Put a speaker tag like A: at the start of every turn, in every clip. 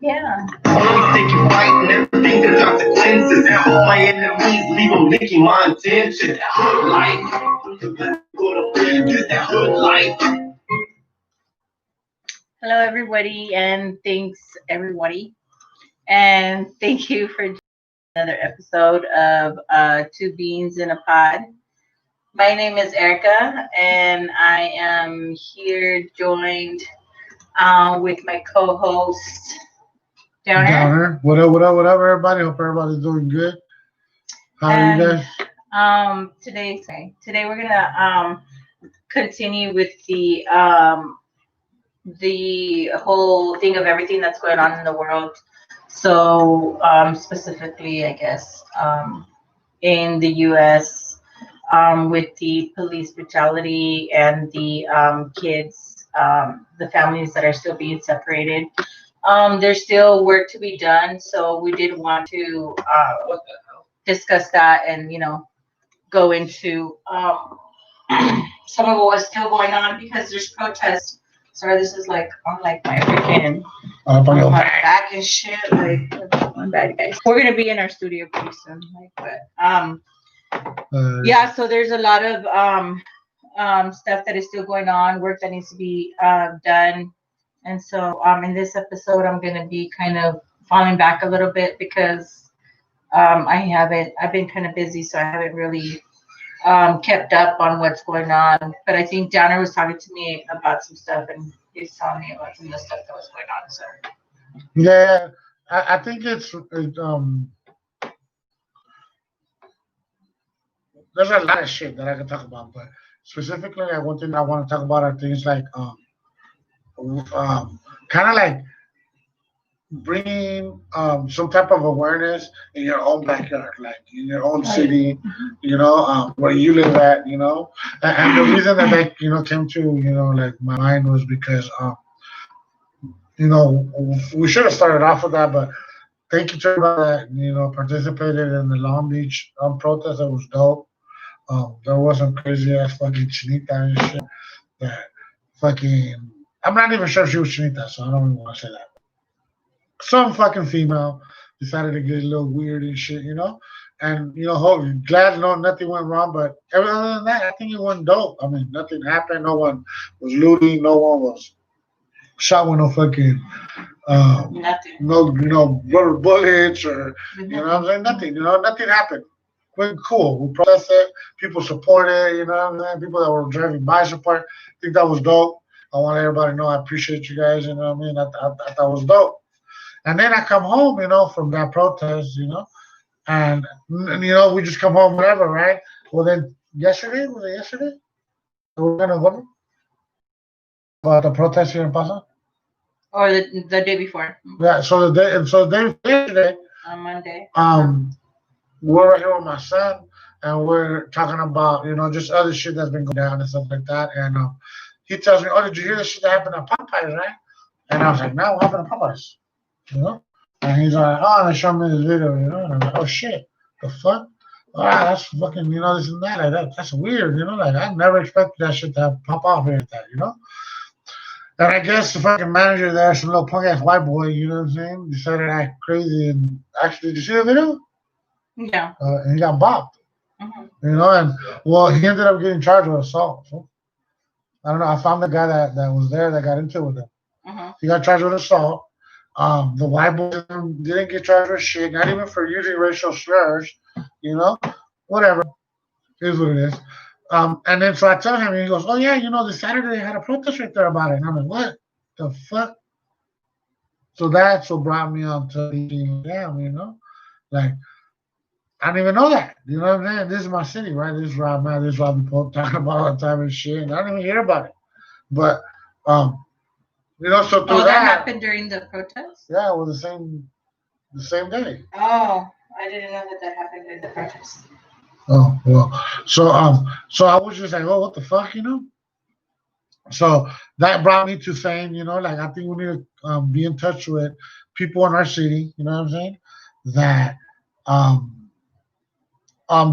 A: Yeah.
B: Always think you right and everything the consequences. My enemies leave them licking my intention. Hood life. Get that hood life.
A: Hello, everybody, and thanks, everybody. And thank you for joining another episode of Two Beans in a Pod. My name is Erica, and I am here joined with my co host, Downer.
C: Downer. What up, what up, what up, everybody? Hope everybody's doing good. How are you
A: And
C: guys?
A: today we're gonna continue with the whole thing of everything that's going on in the world. So specifically, I guess in the U.S. With the police brutality and the kids, the families that are still being separated. There's still work to be done, so we did want to discuss that and go into some of what was still going on because there's protests. Sorry, this is like on like my freaking
C: Up on
A: on
C: your
A: my
C: back.
A: back and shit. Like my bad guys. We're gonna be in our studio pretty soon. Like, but yeah. So there's a lot of stuff that is still going on, work that needs to be done, and so in this episode I'm gonna be kind of falling back a little bit because I've been kind of busy, so I haven't really kept up on what's going on. But I think Downer was talking to me about some stuff, and he was telling me about some of the stuff that was going on. So
C: Yeah, I think there's a lot of shit that I can talk about, but specifically, like, one thing I want to talk about are things like kind of like bringing some type of awareness in your own backyard, like in your own
A: right.
C: city, where you live at, and the reason that came to like my mind was because we should have started off with that, but thank you to everybody that participated in the Long Beach protest. It was dope. There was some crazy ass fucking chinita and shit that fucking. I'm not even sure if she was chinita, so I don't even want to say that. Some fucking female decided to get a little weird and shit, and glad no nothing went wrong, but other than that, I think it went dope. I mean, nothing happened. No one was looting. No one was shot with no fucking
A: Nothing.
C: no rubber bullets or what I'm
A: Nothing.
C: saying, nothing. Nothing happened. Went cool. We protested. People supported. What I'm saying. People that were driving by support. I think that was dope. I want everybody to know I appreciate you guys. You know what I mean? I thought that was dope. And then I come home, from that protest, and we just come home, whatever, right? Well, then yesterday, was it yesterday? We're gonna go about the protest here in Paso.
A: Or the day before
C: Yeah. So the day yesterday,
A: on Monday.
C: we're right here with my son, and we're talking about just other shit that's been going down and stuff like that. And he tells me, "Oh, did you hear the shit that happened at Popeyes, right?" And I was like, "No, what happened to Popeyes?" You know? And he's like, "Oh, they showed me this video, And I'm like, "Oh shit, the fuck? Ah, that's fucking, this and that. Like that's weird, Like I never expected that shit to pop off here like that. And I guess the fucking manager there, some little punk ass white boy, you know what I'm saying, decided to act crazy and actually, did you see the video?
A: Yeah.
C: And he got bopped,
A: Hmm.
C: And well, he ended up getting charged with assault. So I don't know. I found the guy that was there that got into it with him.
A: Hmm.
C: He got charged with assault. The white boy didn't get charged with shit, not even for using racial slurs, you know. Whatever, is what it is. And then so I tell him, and he goes, "Oh yeah, this Saturday they had a protest right there about it." And I'm like, "What the fuck?" So that's what brought me on to thinking, damn, like I don't even know that. You know what I'm saying? This is my city, right? This is where I'm at. This is what people talking about all the time and shit. And I don't even hear about it. But um, so through
A: Oh, that
C: that,
A: happened during the protest.
C: yeah, it was the same day.
A: Oh, I didn't know that happened during the protest.
C: Oh well, so I was just like, oh, what the fuck, So that brought me to saying, like I think we need to be in touch with people in our city. You know what I'm saying? That um,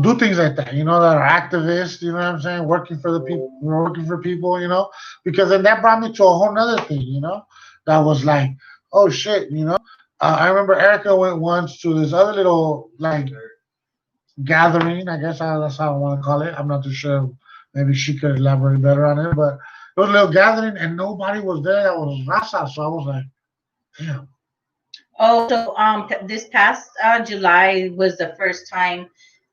C: do things like that. That are activists. You know what I'm saying? Working for the people, working for people. Because then that brought me to a whole nother thing. That was like, oh shit. I remember Erica went once to this other little like gathering. I guess that's how I want to call it. I'm not too sure. Maybe she could elaborate better on it, but it was a little gathering and nobody was there that was Raza. So I was like, damn.
A: Oh, so this past July was the first time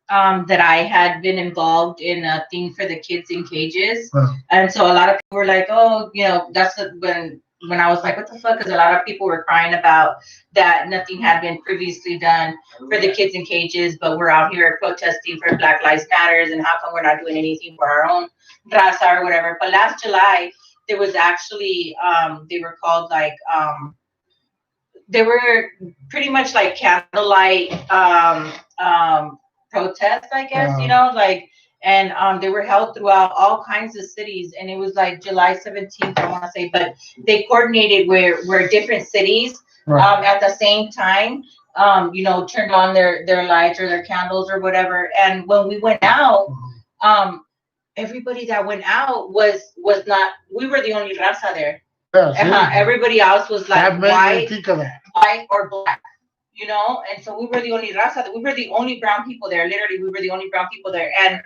A: that I had been involved in a thing for the kids in cages,
C: Huh.
A: and so a lot of people were like, "Oh, that's when I was like, what the fuck?" Because a lot of people were crying about that nothing had been previously done for the kids in cages, but we're out here protesting for Black Lives Matters, and how come we're not doing anything for our own raza or whatever. But last July, there was actually they were called like they were pretty much like candlelight protests, I guess, like, and they were held throughout all kinds of cities, and it was like July 17th, I want to say, but they coordinated where different cities
C: Right.
A: at the same time, turned on their lights or their candles or whatever. And when we went out, um, everybody that went out was not. We were the only raza there.
C: Yeah, see?
A: Everybody else was like
C: That made me
A: white,
C: think of that.
A: white or black, and so we were the only raza. We were the only brown people there. Literally, we were the only brown people there. And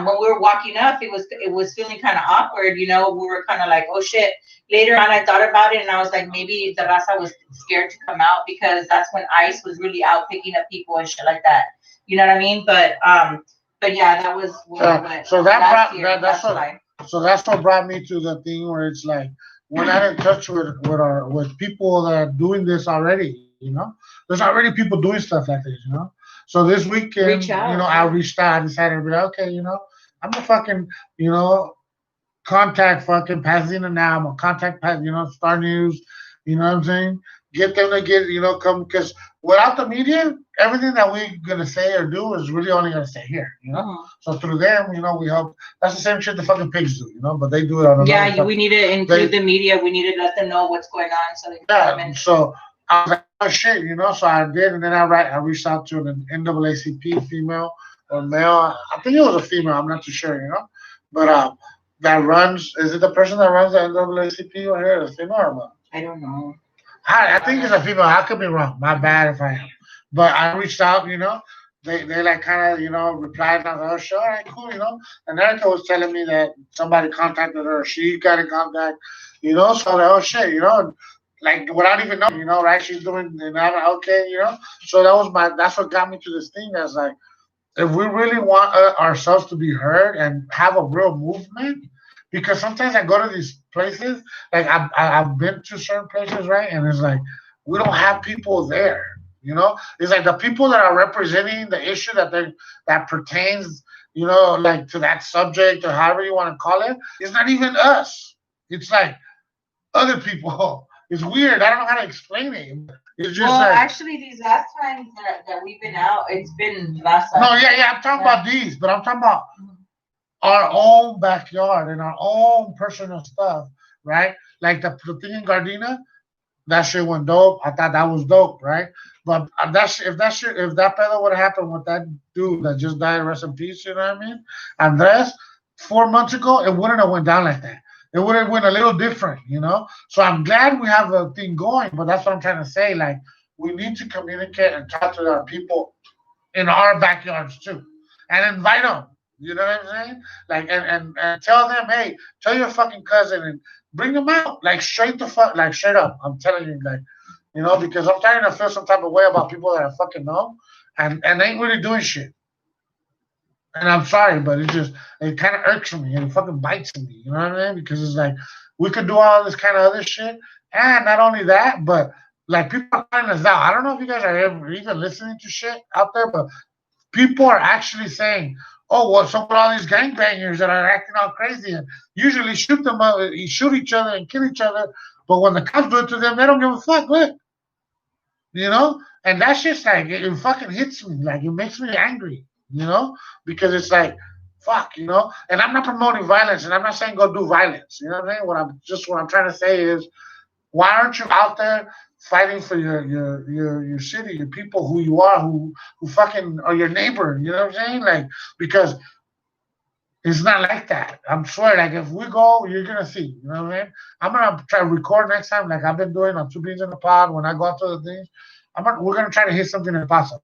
A: when we were walking up, it was feeling kind of awkward. We were kind of like, oh shit. Later on, I thought about it, and I was like, maybe the raza was scared to come out because that's when ICE was really out picking up people and shit like that. You know what I mean? But yeah, that was
C: So
A: last year.
C: that's what
A: July.
C: so that's what brought me to the thing where it's like we're not in touch with people that are doing this already. There's already people doing stuff like this. So this weekend,
A: Reach out.
C: I reached out and decided to be like, okay, I'm gonna fucking, contact fucking Pasadena now. I'm gonna contact Star News. You know what I'm saying? Get them to come because without the media, everything that we're gonna say or do is really only gonna stay here. So through them, we help. That's the same shit the fucking pigs do. But they do it on another.
A: Yeah, we need to include the media. We need to let them know what's going on so they can come in.
C: So I was like, oh shit, so I did, and then I reached out to an NAACP female or male. I think it was a female. I'm not too sure. But that runs. Is it the person that runs the NAACP or here? Is it female or not?
A: I don't know.
C: I think it's a female. I could be wrong. My bad if I am. But I reached out. They like kind of replied. And I was like, oh sure, all right, cool. And Erica was telling me that somebody contacted her. She got in contact. So I was like, oh shit, like without even knowing, right? She's doing, and I'm like, okay, So that's what got me to this thing. That's like, if we really want ourselves to be heard and have a real movement, because sometimes I go to these places, like I've been to certain places, right? And it's like we don't have people there. It's like the people that are representing the issue that pertains, like to that subject or however you want to call it. It's not even us. It's like other people. It's weird. I don't know how to explain it. It's just
A: actually, these last times that we've been out, it's been last time.
C: No, yeah. I'm talking about these, but I'm talking about our own backyard and our own personal stuff, right? Like the thing in Gardena, that shit went dope. I thought that was dope, right? But if that pedo would have happened with that dude that just died, rest in peace, you know what I mean? Andres, 4 months ago, it wouldn't have went down like that. It would have went a little different, So I'm glad we have a thing going, but that's what I'm trying to say. Like, we need to communicate and talk to our people in our backyards too, and invite them. You know what I'm saying? Like, and tell them, hey, tell your fucking cousin and bring them out, like straight up. I'm telling you, like, because I'm starting to feel some type of way about people that I fucking know, and ain't really doing shit. And I'm sorry, but it kind of irks me and it fucking bites me. You know what I mean? Because it's like we could do all this kind of other shit, and not only that, but like people are finding us out. I don't know if you guys are ever even listening to shit out there, but people are actually saying, "Oh, what's up with all these gangbangers that are acting all crazy and usually shoot them up, shoot each other and kill each other, but when the cops do it to them, they don't give a fuck." Look, and that's just like it fucking hits me, like it makes me angry. Because it's like, fuck, and I'm not promoting violence, and I'm not saying go do violence. You know what I mean? What I'm trying to say is, why aren't you out there fighting for your city, your people, who you are, who fucking are your neighbor? You know what I'm saying? Like, because It's not like that. I'm sure. Like if we go, you're gonna see. You know what I mean? I'm gonna try to record next time, like I've been doing on Two Beans in the Pod. When I go out to the things, we're gonna try to hit something in Paso.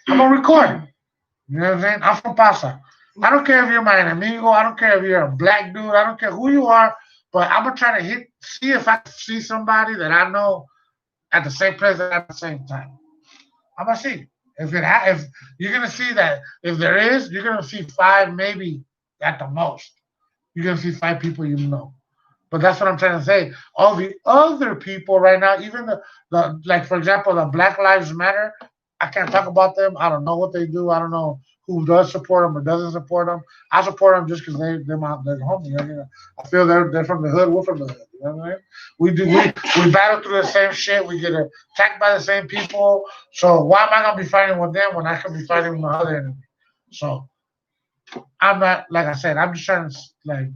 C: I'm gonna record. You know what I'm saying? I'm from Paso. I don't care if you're my amigo. I don't care if you're a black dude. I don't care who you are. But I'm gonna try to see if I can see somebody that I know at the same place at the same time. I'm gonna see if you're gonna see that if there is, you're gonna see five maybe at the most. You're gonna see five people you know. But that's what I'm trying to say. All the other people right now, even the like for example, the Black Lives Matter, I can't talk about them. I don't know what they do. I don't know who does support them or doesn't support them. I support them just because they're homie. You know? I feel they're from the hood. We're from the hood. You know what I mean? We battle through the same shit. We get attacked by the same people. So why am I gonna be fighting with them when I could be fighting with my other enemy? So I'm not like I said. I'm just trying to like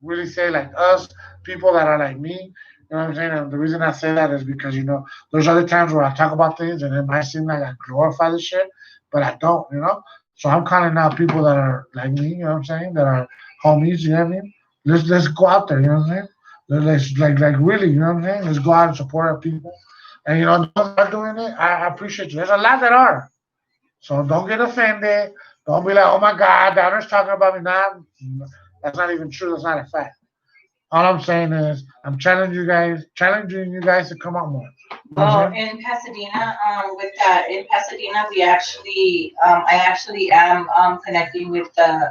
C: really say like us people that are like me. You know what I'm saying? And the reason I say that is because there's other times where I talk about things and it might seem like I glorify the shit, but I don't. So I'm calling out people that are like me. You know what I'm saying? That are homies. You know what I mean? Let's go out there. You know what I'm saying? Let's like really. You know what I'm saying? Let's go out and support our people. And those that are doing it, I appreciate you. There's a lot that are. So don't get offended. Don't be like, oh my God, Donner's talking about me. Nah, that's not even true. That's not a fact. All I'm saying is I'm challenging you guys to come out more. You know what
A: Well,
C: I'm saying?
A: in Pasadena, with that, in Pasadena, I actually am connecting with the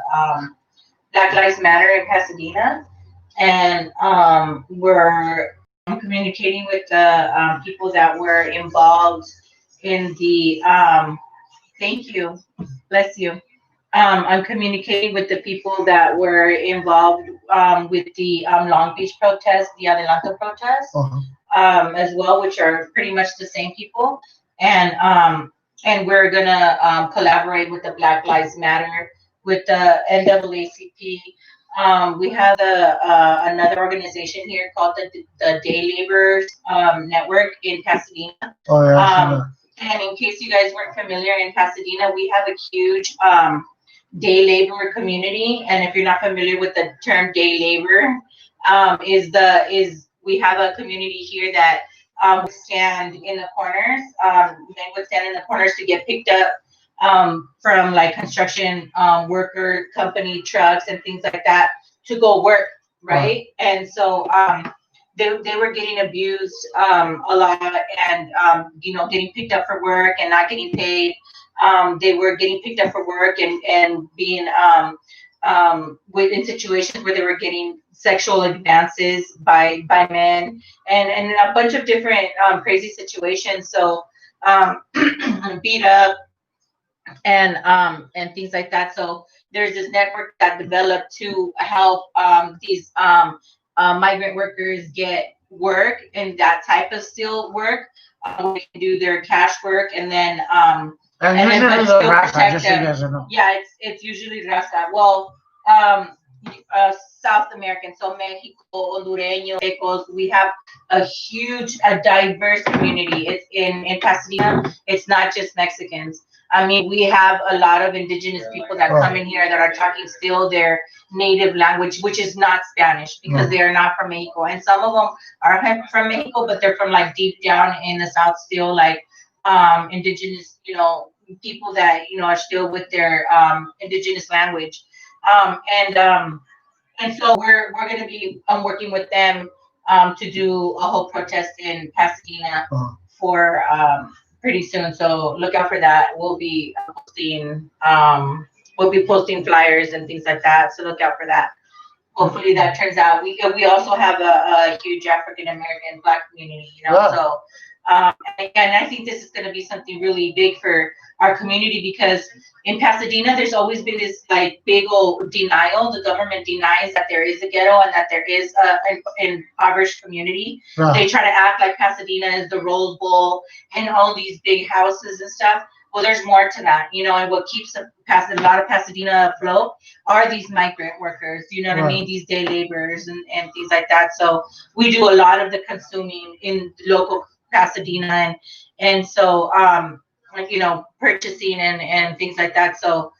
A: Black Lives Matter in Pasadena, and we're communicating with the people that were involved in the. Thank you, bless you. I'm communicating with the people that were involved with the Long Beach protest, the Adelanto protest,
C: Uh-huh.
A: as well, which are pretty much the same people, and we're gonna collaborate with the Black Lives Matter, with the NAACP. We have another organization here called the Day Laborers Network in Pasadena.
C: Oh yeah, I've seen
A: Um,
C: that.
A: and in case you guys weren't familiar, in Pasadena, we have a huge day labor community. And if you're not familiar with the term day labor, is we have a community here that would stand in the corners. Men would stand in the corners to get picked up from like construction worker company trucks and things like that to go work, right? And so they were getting abused a lot, and getting picked up for work and not getting paid. They were getting picked up for work and being in situations where they were getting sexual advances by men, and a bunch of different crazy situations. So beat up and things like that. So there's this network that developed to help these migrant workers get work and that type of still work. They can do their cash work
C: And
A: but
C: usually the
A: still
C: Rafa,
A: protect
C: just so you
A: them.
C: guys know.
A: Yeah, it's usually Rasta. Well, um, South American, so Mexico, Hondureños, Ecos, we have a diverse community. It's in Pasadena. It's not just Mexicans. I mean, we have a lot of indigenous people that come in here that are talking still their native language, which is not Spanish, because they are not from Mexico. And some of them are from Mexico, but they're from like deep down in the South still, like indigenous, people that are still with their indigenous language. And so we're going to be working with them to do a whole protest in Pasadena for pretty soon. So look out for that. We'll be posting flyers and things like that. So look out for that. Hopefully that turns out. We also have a huge African American Black community, So and I think this is going to be something really big for our community, because in Pasadena there's always been this like big old denial. The government denies that there is a ghetto and that there is an impoverished community. They try to act like Pasadena is the Rose Bowl and all these big houses and stuff. Well, there's more to that, and what keeps a lot of Pasadena afloat are these migrant workers, you know what I mean? These day laborers and things like that. So we do a lot of the consuming in local Pasadena, and so purchasing and things like that. So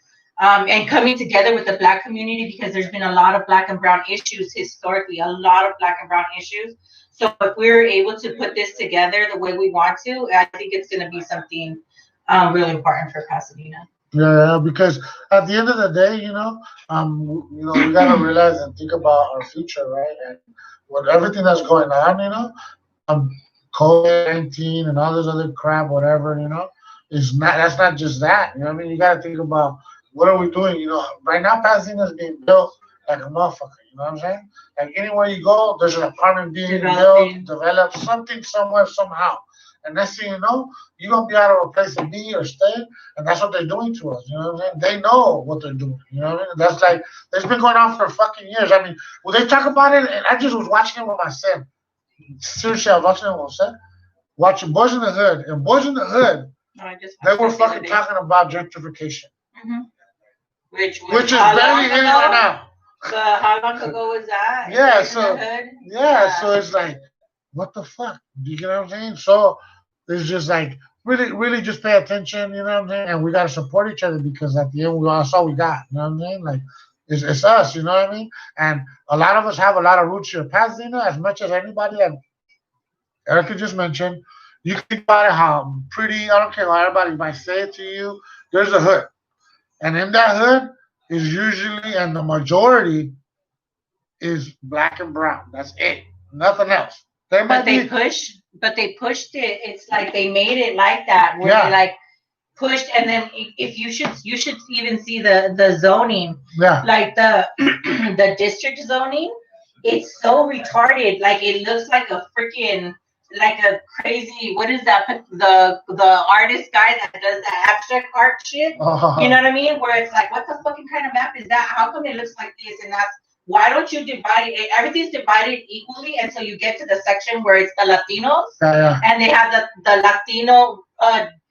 A: and coming together with the Black community, because there's been a lot of Black and brown issues historically, a lot of Black and brown issues. So if we're able to put this together the way we want to, I think it's going to be something really important for Pasadena.
C: Yeah, because at the end of the day, we gotta realize and think about our future, right? And with everything that's going on, um, COVID-19 and all this other crap, whatever, is not. That's not just that. You know what I mean? You gotta think about what are we doing. Right now Pasadena is being built like a motherfucker. You know what I'm saying? Like anywhere you go, there's an apartment being built, developed, something somewhere somehow. And next thing you know, you're gonna be out of a place to be or stay, and that's what they're doing to us. You know what I'm saying? They know what they're doing. You know what I mean? That's like it's been going on for fucking years. I mean, when they talk about it, and I just was watching it with my son. Seriously, I was watching it with my son. Watching Boys in the Hood, and Boys in the Hood, they were fucking talking about gentrification,
A: which
C: is barely in right now.
A: But how long ago was that?
C: Yeah, so it's like, what the fuck? Do you get what I'm saying? So it's just like really, really just pay attention, you know what I'm saying? And we gotta support each other because at the end that's all we got, you know what I'm saying? Like it's us, you know what I mean? And a lot of us have a lot of roots here. Pasadena, as much as anybody that Erica just mentioned, you can think about it how pretty, I don't care how everybody might say it to you, there's a hood. And in that hood is usually, and the majority is Black and brown. That's it. Nothing else.
A: But they pushed it. It's like they made it like that, where they like pushed, and then if you should even see the zoning, like the the district zoning. It's so retarded. Like it looks like a freaking crazy. What is that? The artist guy that does the abstract art shit. You know what I mean? Where it's like, what the fucking kind of map is that? How come it looks like this? And that's why don't you divide it? Everything's divided equally until you get to the section where it's the Latinos, and they have the Latino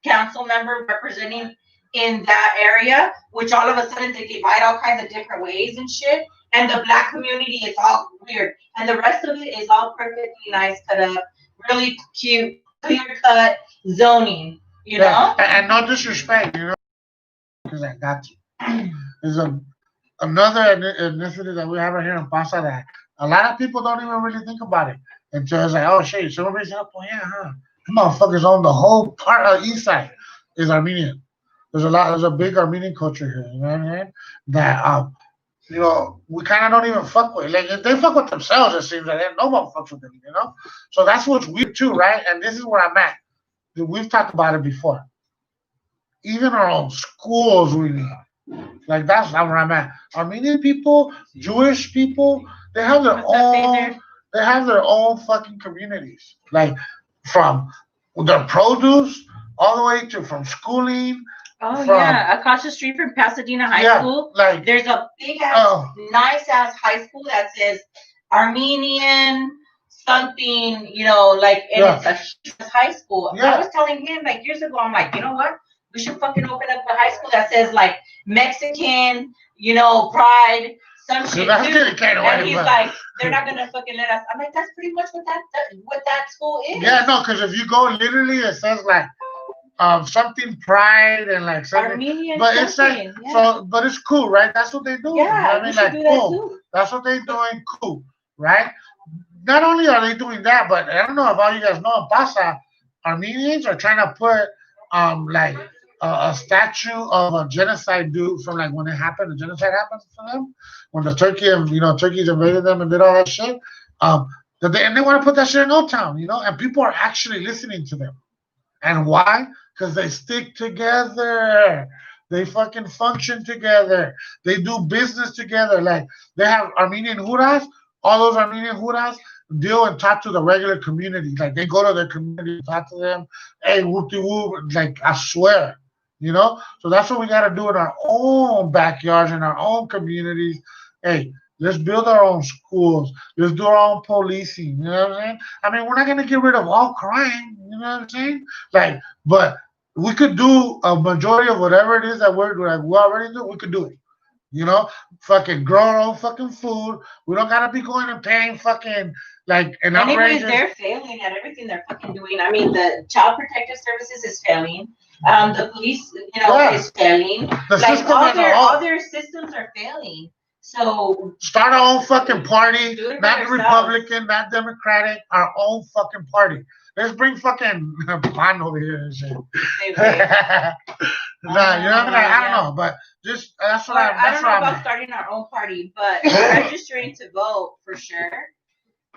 A: council member representing in that area, which all of a sudden they divide all kinds of different ways and shit. And the Black community is all weird, and the rest of it is all perfectly nice, cut up, really cute, clear cut zoning. You know,
C: and no disrespect, because I got you. There's another ethnicity that we have right here in Pasa that a lot of people don't even really think about it until it's like, oh shit, somebody's up, oh yeah, huh? Motherfuckers on the whole part of the east side is Armenian. There's a big Armenian culture here, you know what I mean? That we kind of don't even fuck with. Like if they fuck with themselves, it seems like nobody fucks with them, So that's what's weird too, right? And this is where I'm at. We've talked about it before. Even our own schools, we need. Like that's where I'm at. Armenian people, Jewish people, they have their own. They have their own fucking communities. Like from their produce all the way to from schooling.
A: Oh yeah, across the street from Pasadena High School,
C: like
A: there's a big ass, nice ass high school that says Armenian something, and it's a high school. I was telling him like years ago, I'm like, you know what? We should fucking open up a high school that says like Mexican, pride, some shit. And he's like, they're not gonna fucking let us. I'm like, that's pretty much what that school is.
C: Yeah, no, because if you go literally, it says like something pride and like something,
A: Armenian,
C: but it's like so, but it's cool, right? That's what they do.
A: Yeah,
C: I mean, like cool. That's what they're doing, cool, right? Not only are they doing that, but I don't know if all you guys know in Pasa, Armenians are trying to put like a statue of a genocide dude from like when it happened, the genocide happened for them, when the Turkeys invaded them and did all that shit. And they want to put that shit in Old Town, and people are actually listening to them. And why? Because they stick together. They fucking function together. They do business together. Like they have Armenian Huras. All those Armenian Huras deal and talk to the regular community. Like they go to their community, talk to them. Hey, whoop-de-whoop. Like I swear, So that's what we got to do in our own backyards, in our own communities. Hey, let's build our own schools. Let's do our own policing. You know what I'm saying? I mean, we're not gonna get rid of all crime. You know what I'm saying? Like, but we could do a majority of whatever it is that we already do. We could do it. You know, fucking grow our own fucking food. We don't gotta be going and paying fucking like an
A: Anyways,
C: outrageous.
A: they're failing at everything they're fucking doing. I mean, the Child Protective Services is failing. The police,
C: Yeah.
A: is failing.
C: The
A: Like
C: system as a whole.
A: all their systems are failing. So
C: Start our own fucking party,
A: do it
C: not
A: by yourself.
C: Republican, not Democratic, our own fucking party. Let's bring fucking Pan over here and shit.
A: Same thing.
C: Nah, you know what I mean? Like, I
A: Yeah.
C: don't know, but just that's what
A: But I
C: that's
A: don't know
C: what
A: about
C: I'm.
A: starting our own party, but registering to vote for sure.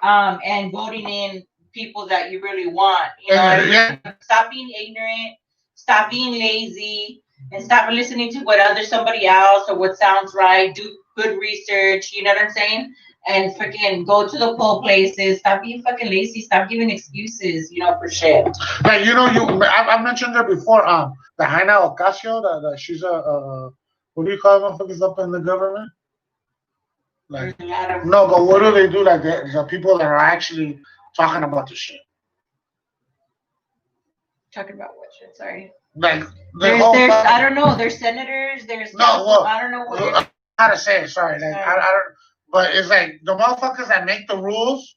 A: And voting in people that you really want. You know,
C: Yeah.
A: stop being ignorant, stop being lazy, and stop listening to what somebody else or what sounds right. Do good research. You know what I'm saying? And freaking go to the poll places. Stop being fucking lazy. Stop giving excuses. For shit.
C: Like I mentioned her before. The Jaina Ocasio, she's a what do you call motherfuckers up in the government? Like no, but what do they do? Like the people that are actually talking about the shit.
A: Talking about what shit? Sorry.
C: Like
A: there's I don't know. There's senators. There's I don't know what.
C: How to say it? Sorry, like I don't. But it's like the motherfuckers that make the rules.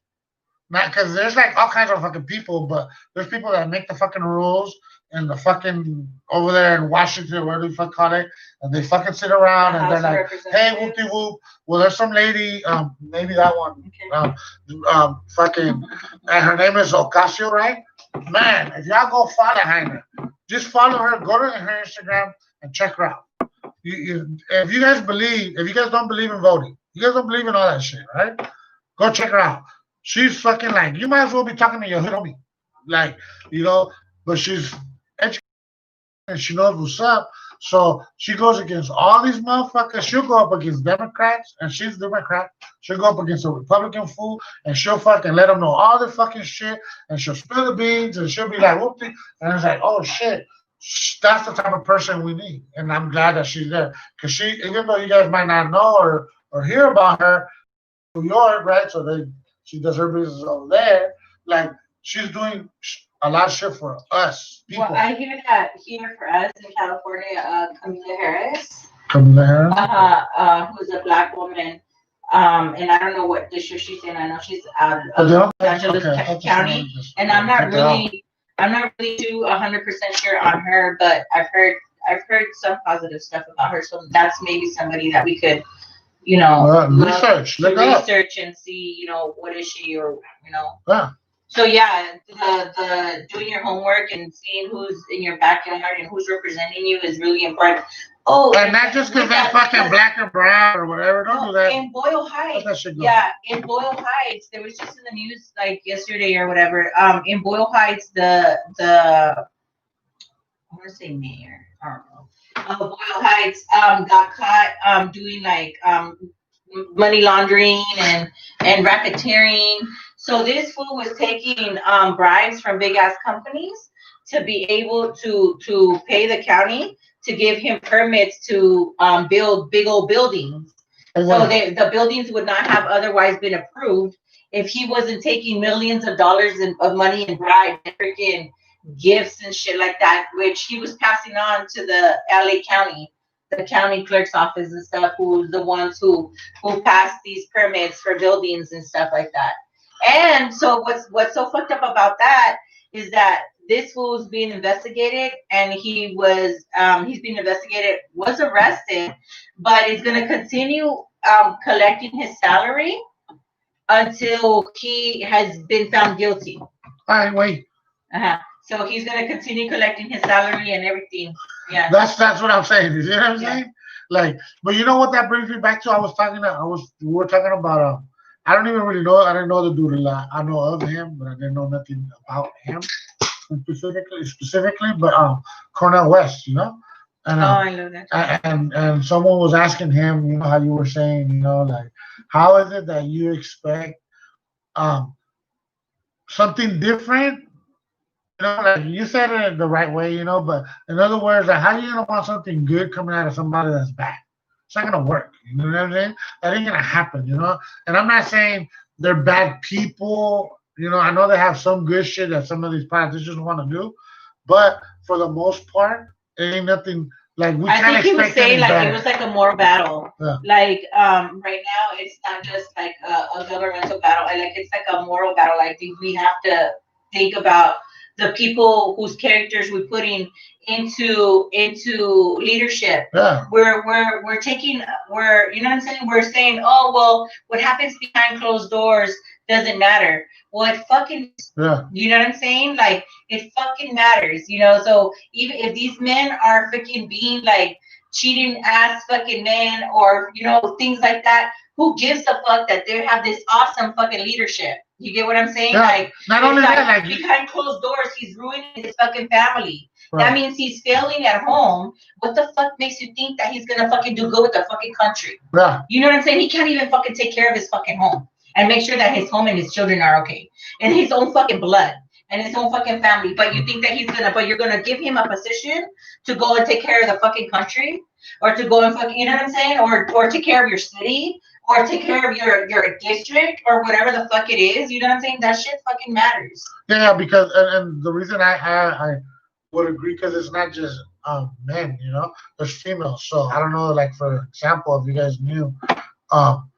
C: Not because there's like all kinds of fucking people, but there's people that make the fucking rules and the fucking over there in Washington, whatever you fuck call it, and they fucking sit around and they're like, "Hey, whoopty whoop." Well, there's some lady, maybe that one, fucking, and her name is Ocasio, right? Man, if y'all go follow Jaina, just follow her, go to her Instagram and check her out. If you guys don't believe in voting, you guys don't believe in all that shit, right? Go check her out. She's fucking like, you might as well be talking to your homie. Like, but she's educated and she knows what's up. So she goes against all these motherfuckers. She'll go up against Democrats, and she's Democrat. She'll go up against a Republican fool, and she'll fucking let them know all the fucking shit, and she'll spill the beans, and she'll be like, whoopty. And it's like, oh shit. That's the type of person we need. And I'm glad that she's there. Because even though you guys might not know or hear about her, New York, right? So she does her business over there. Like, she's doing a lot of shit for us people.
A: Well, I hear that here for us in California, Kamala Harris. Who's a black woman. And I don't know what district she's in. I know she's out of Los Angeles County. And I'm not really too 100% sure on her, but I've heard some positive stuff about her. So that's maybe somebody that we could
C: research
A: and see, what is she or.
C: Yeah.
A: So yeah, the doing your homework and seeing who's in your backyard and who's representing you is really important. Oh,
C: and not just because they're fucking black or brown or whatever. Don't do that.
A: In Boyle Heights, in Boyle Heights, there was just in the news like yesterday or whatever. In Boyle Heights, the I want to say mayor. I don't know. Boyle Heights got caught doing like money laundering and racketeering. So this fool was taking bribes from big ass companies to be able to pay the county to give him permits to build big old buildings. So the buildings would not have otherwise been approved if he wasn't taking millions of dollars of money in bribes and freaking gifts and shit like that, which he was passing on to the LA County, the county clerk's office and stuff, who's the ones who passed these permits for buildings and stuff like that. And so what's so fucked up about that is that this fool's being investigated, and he's being investigated, was arrested, but is going to continue collecting his salary until he has been found guilty.
C: All right, wait.
A: So he's going to continue collecting his salary and everything. Yeah.
C: That's what I'm saying. You know what I'm saying? Like, but you know what that brings me back to? We were talking about I don't even really know. I didn't know the dude a lot. I know of him, but I didn't know nothing about him specifically. But Cornel West, And,
A: I know that.
C: And someone was asking him, how you were saying, like, how is it that you expect something different? Like you said it the right way, but in other words, like, how are you gonna want something good coming out of somebody that's bad? It's not gonna work. You know what I'm saying? That ain't gonna happen, And I'm not saying they're bad people. I know they have some good shit that some of these politicians want to do, but for the most part, it ain't nothing Like we
A: I
C: can't
A: think he was
C: expect any
A: saying like
C: better.
A: it was like a moral battle.
C: Yeah.
A: Like right now it's not just like a governmental battle. I like it's like a moral battle. Like we have to think about the people whose characters we put into leadership.
C: Yeah.
A: We're taking you know what I'm saying? We're saying, oh well, what happens behind closed doors doesn't matter. Well, it fucking
C: Yeah.
A: you know what I'm saying? Like it fucking matters, you know. So even if these men are freaking being like cheating ass fucking men or you know things like that, who gives a fuck that they have this awesome fucking leadership? You get what I'm saying?
C: Yeah.
A: Like
C: Not
A: it's
C: only
A: like
C: that, like
A: behind closed doors, he's ruining his fucking family.
C: right.
A: That means he's failing at home. What the fuck makes you think that he's gonna fucking do good with the fucking country?
C: Yeah.
A: You know what I'm saying? He can't even fucking take care of his fucking home and make sure that his home and his children are okay and his own fucking blood and his own fucking family. But you think that you're gonna give him a position to go and take care of the fucking country or to go and fucking, you know what I'm saying? Or take care of your city or take care of your district or whatever the fuck it is. You know what I'm saying? That shit fucking matters.
C: Yeah, because and the reason I would agree because it's not just men, you know, there's females. So I don't know, like for example, if you guys knew, um,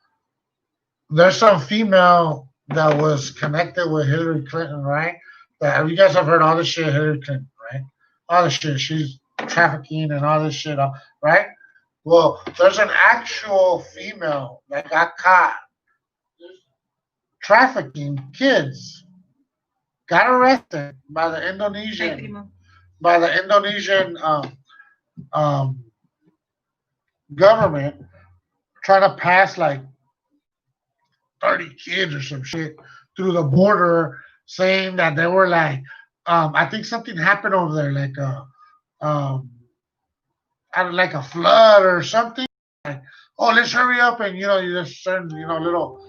C: there's some female that was connected with Hillary Clinton, right? That you guys have heard all this shit, Hillary Clinton, right? All this shit, she's trafficking and all this shit, right? Well, there's an actual female that got caught trafficking kids, got arrested by the Indonesian um, government trying to pass like 30 kids or some shit through the border, saying that they were like, I think something happened over there, um, like a flood or something. Like, oh, let's hurry up and you just certain little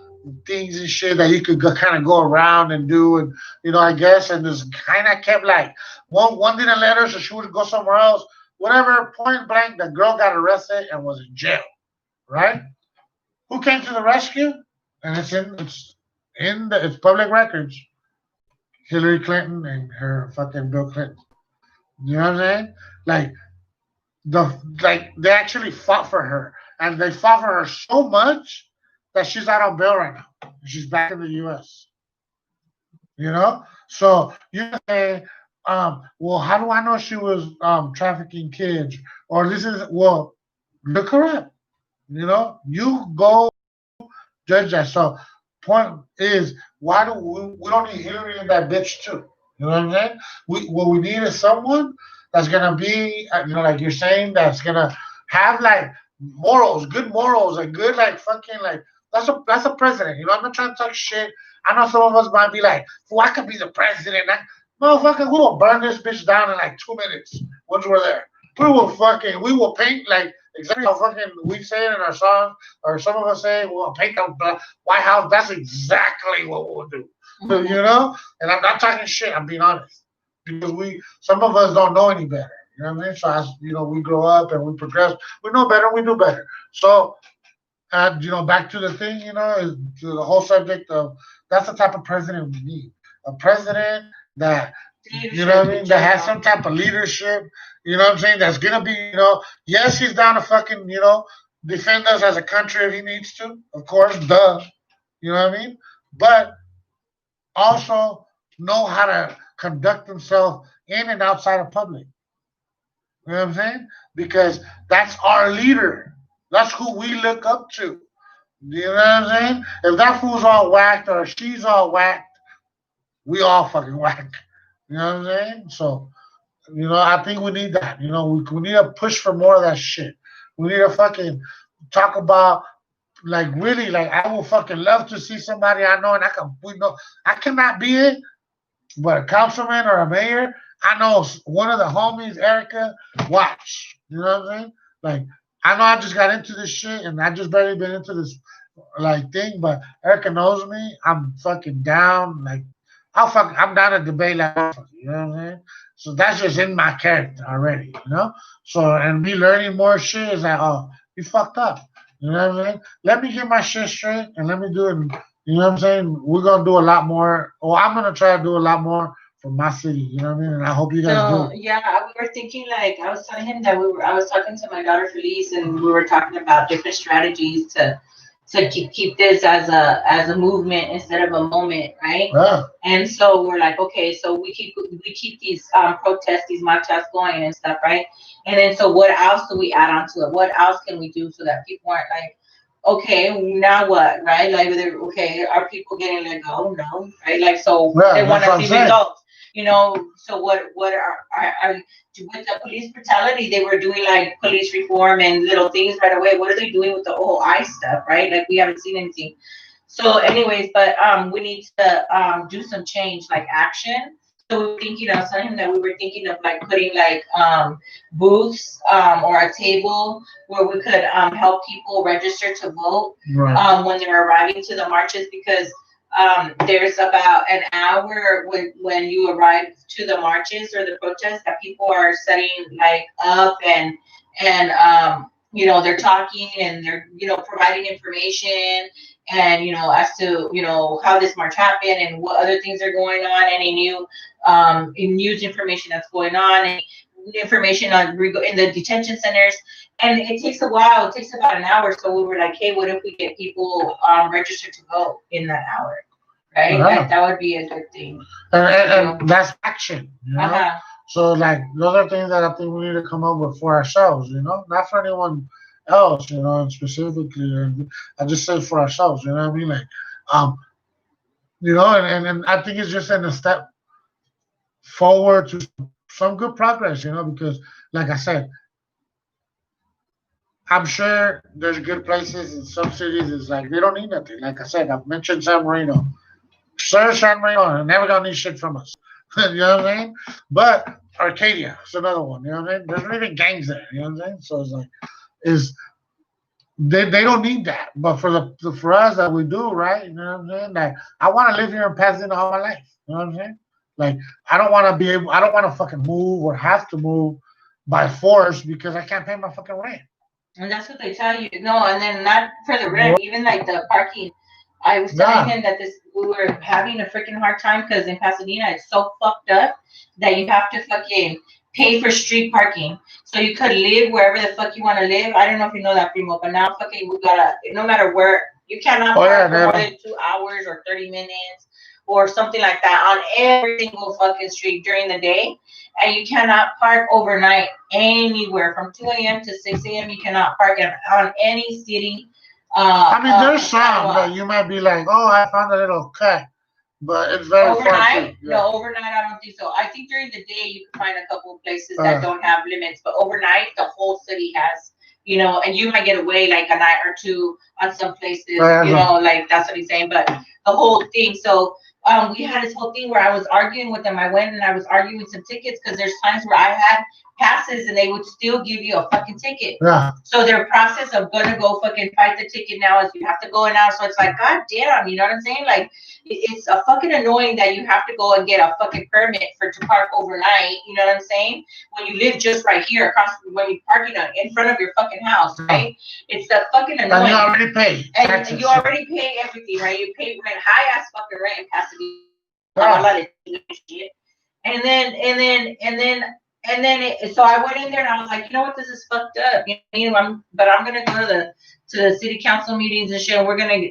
C: things and shit that you could kind of go around and do, and I guess, and this kind of kept like one didn't let her, so she would go somewhere else. Whatever, point blank, the girl got arrested and was in jail. Right? Who came to the rescue? And it's public records. Hillary Clinton and her fucking Bill Clinton. You know what I'm saying? They actually fought for her, and they fought for her so much that she's out on bail right now. She's back in the U.S. So you say, well, how do I know she was trafficking kids? Or look her up. You go judge that. So point is, why do we don't need Hillary in that bitch too? You know what I'm saying? What we need is someone that's gonna be, like you're saying, that's gonna have like morals, good morals, and good like fucking like that's a president. I'm not trying to talk shit. I know some of us might be like, well, I could be the president. Motherfucker, we will burn this bitch down in like 2 minutes once we're there. We will paint like exactly how fucking we say it in our song, or some of us say we'll paint the White House. That's exactly what we'll do.
A: Mm-hmm.
C: And I'm not talking shit. I'm being honest, because some of us don't know any better. You know what I mean? So as we grow up and we progress, we know better. We do better. So, and back to the thing, is to the whole subject of that's the type of president we need. A president that what I mean, that has some type of leadership. You know what I'm saying? That's gonna be, yes, he's down to fucking, defend us as a country if he needs to. Of course, duh. You know what I mean? But also know how to conduct himself in and outside of public. You know what I'm saying? Because that's our leader. That's who we look up to. You know what I'm saying? If that fool's all whacked or she's all whacked, we all fucking whacked. You know what I'm saying? So, I think we need that. We need to push for more of that shit. We need to fucking talk about, like, really, like, I will fucking love to see somebody I know, and I cannot be it, but a councilman or a mayor, I know one of the homies, Erica, watch. You know what I'm saying? Like, I know I just got into this shit, and I just barely been into this, like, thing, but Erica knows me. I'm fucking down, like, I'm down to debate, like, you know what I'm saying? So that's just in my character already, So, and me learning more shit is like, oh, you fucked up. You know what I'm saying? Let me get my shit straight and let me do it. You know what I'm saying? We're going to do a lot more, or I'm going to try to do a lot more for my city. You know what I mean? And I hope you guys
A: No,
C: do.
A: yeah, we were thinking like I was telling him that I was talking to my daughter Felice, and we were talking about different strategies to keep this as a movement instead of a moment, right?
C: Yeah.
A: And so we're like, okay, so we keep these protests, these marchas going and stuff, right? And then so what else do we add on to it? What else can we do so that people aren't like, okay, now what, right? Like, okay, are people getting let go? No, right? Like, so
C: Yeah,
A: they want
C: that's what
A: to
C: I'm
A: see
C: saying.
A: results, you know. So what are with the police brutality? They were doing like police reform and little things right away. What are they doing with the whole ICE stuff, right? Like, we haven't seen anything. So, anyways, but we need to do some change, like action. So we were thinking, I was telling him that we were thinking of like putting like booths or a table where we could help people register to vote
C: Right.
A: when they're arriving to the marches, because there's about an hour when you arrive to the marches or the protests that people are setting like up and they're talking and they're providing information and as to how this march happened and what other things are going on, any new news information that's going on, and information on in the detention centers. And it takes a while. It takes about an hour. So we were like, hey, what if we get people registered to vote in that hour, right?
C: Uh-huh.
A: That would be a good thing.
C: And that's action, you know.
A: Uh-huh.
C: So like those are things that I think we need to come up with for ourselves, you know, not for anyone else, you know, specifically. And I just say for ourselves, you know what I mean? Like, um, and I think it's just in a step forward to some good progress, you know, because like I said, I'm sure there's good places in some cities. It's like they don't need nothing. Like I said, I've mentioned San Marino. Sir San Marino never got any shit from us. You know what I mean? But Arcadia is another one. You know what I mean? There's not even gangs there. You know what I'm saying? So it's like, is they don't need that. But for for us that we do, right? You know what I'm saying? Like I want to live here in Pasadena all my life. You know what I'm saying? Like I don't want to be able. I don't want to fucking move or have to move by force because I can't pay my fucking rent.
A: And that's what they tell you. No, and then not for the rent, even like the parking. I was telling him that we were having a freaking hard time because in Pasadena it's so fucked up that you have to fucking pay for street parking. So you could live wherever the fuck you want to live. I don't know if you know that, Primo, but now fucking we gotta, no matter where, you cannot park for more than 2 hours or 30 minutes or something like that on every single fucking street during the day. And you cannot park overnight anywhere from 2 a.m. to 6 a.m. You cannot park on any city.
C: I mean, there's some that you might be like, oh, I found a little cut, but it's very
A: overnight.
C: Yeah.
A: No, overnight I don't think so. I think during the day you can find a couple of places that don't have limits, but overnight the whole city has. And you might get away like a night or two on some places. Like that's what he's saying. But the whole thing. So we had this whole thing where I was arguing with them. I went and I was arguing with some tickets because there's times where I had passes and they would still give you a fucking ticket.
C: Yeah.
A: So their process of gonna go fucking fight the ticket now is you have to go in now. So it's like, god damn, you know what I'm saying? Like it's a fucking annoying that you have to go and get a fucking permit to park overnight. You know what I'm saying? When you live just right here across, when you're parking in front of your fucking house, right? It's a fucking annoying.
C: And you already pay.
A: And you already pay everything, right? You pay rent, high ass fucking rent in Pasadena. So I went in there and I was like, you know what, this is fucked up. But I'm gonna go to the city council meetings and shit. And we're gonna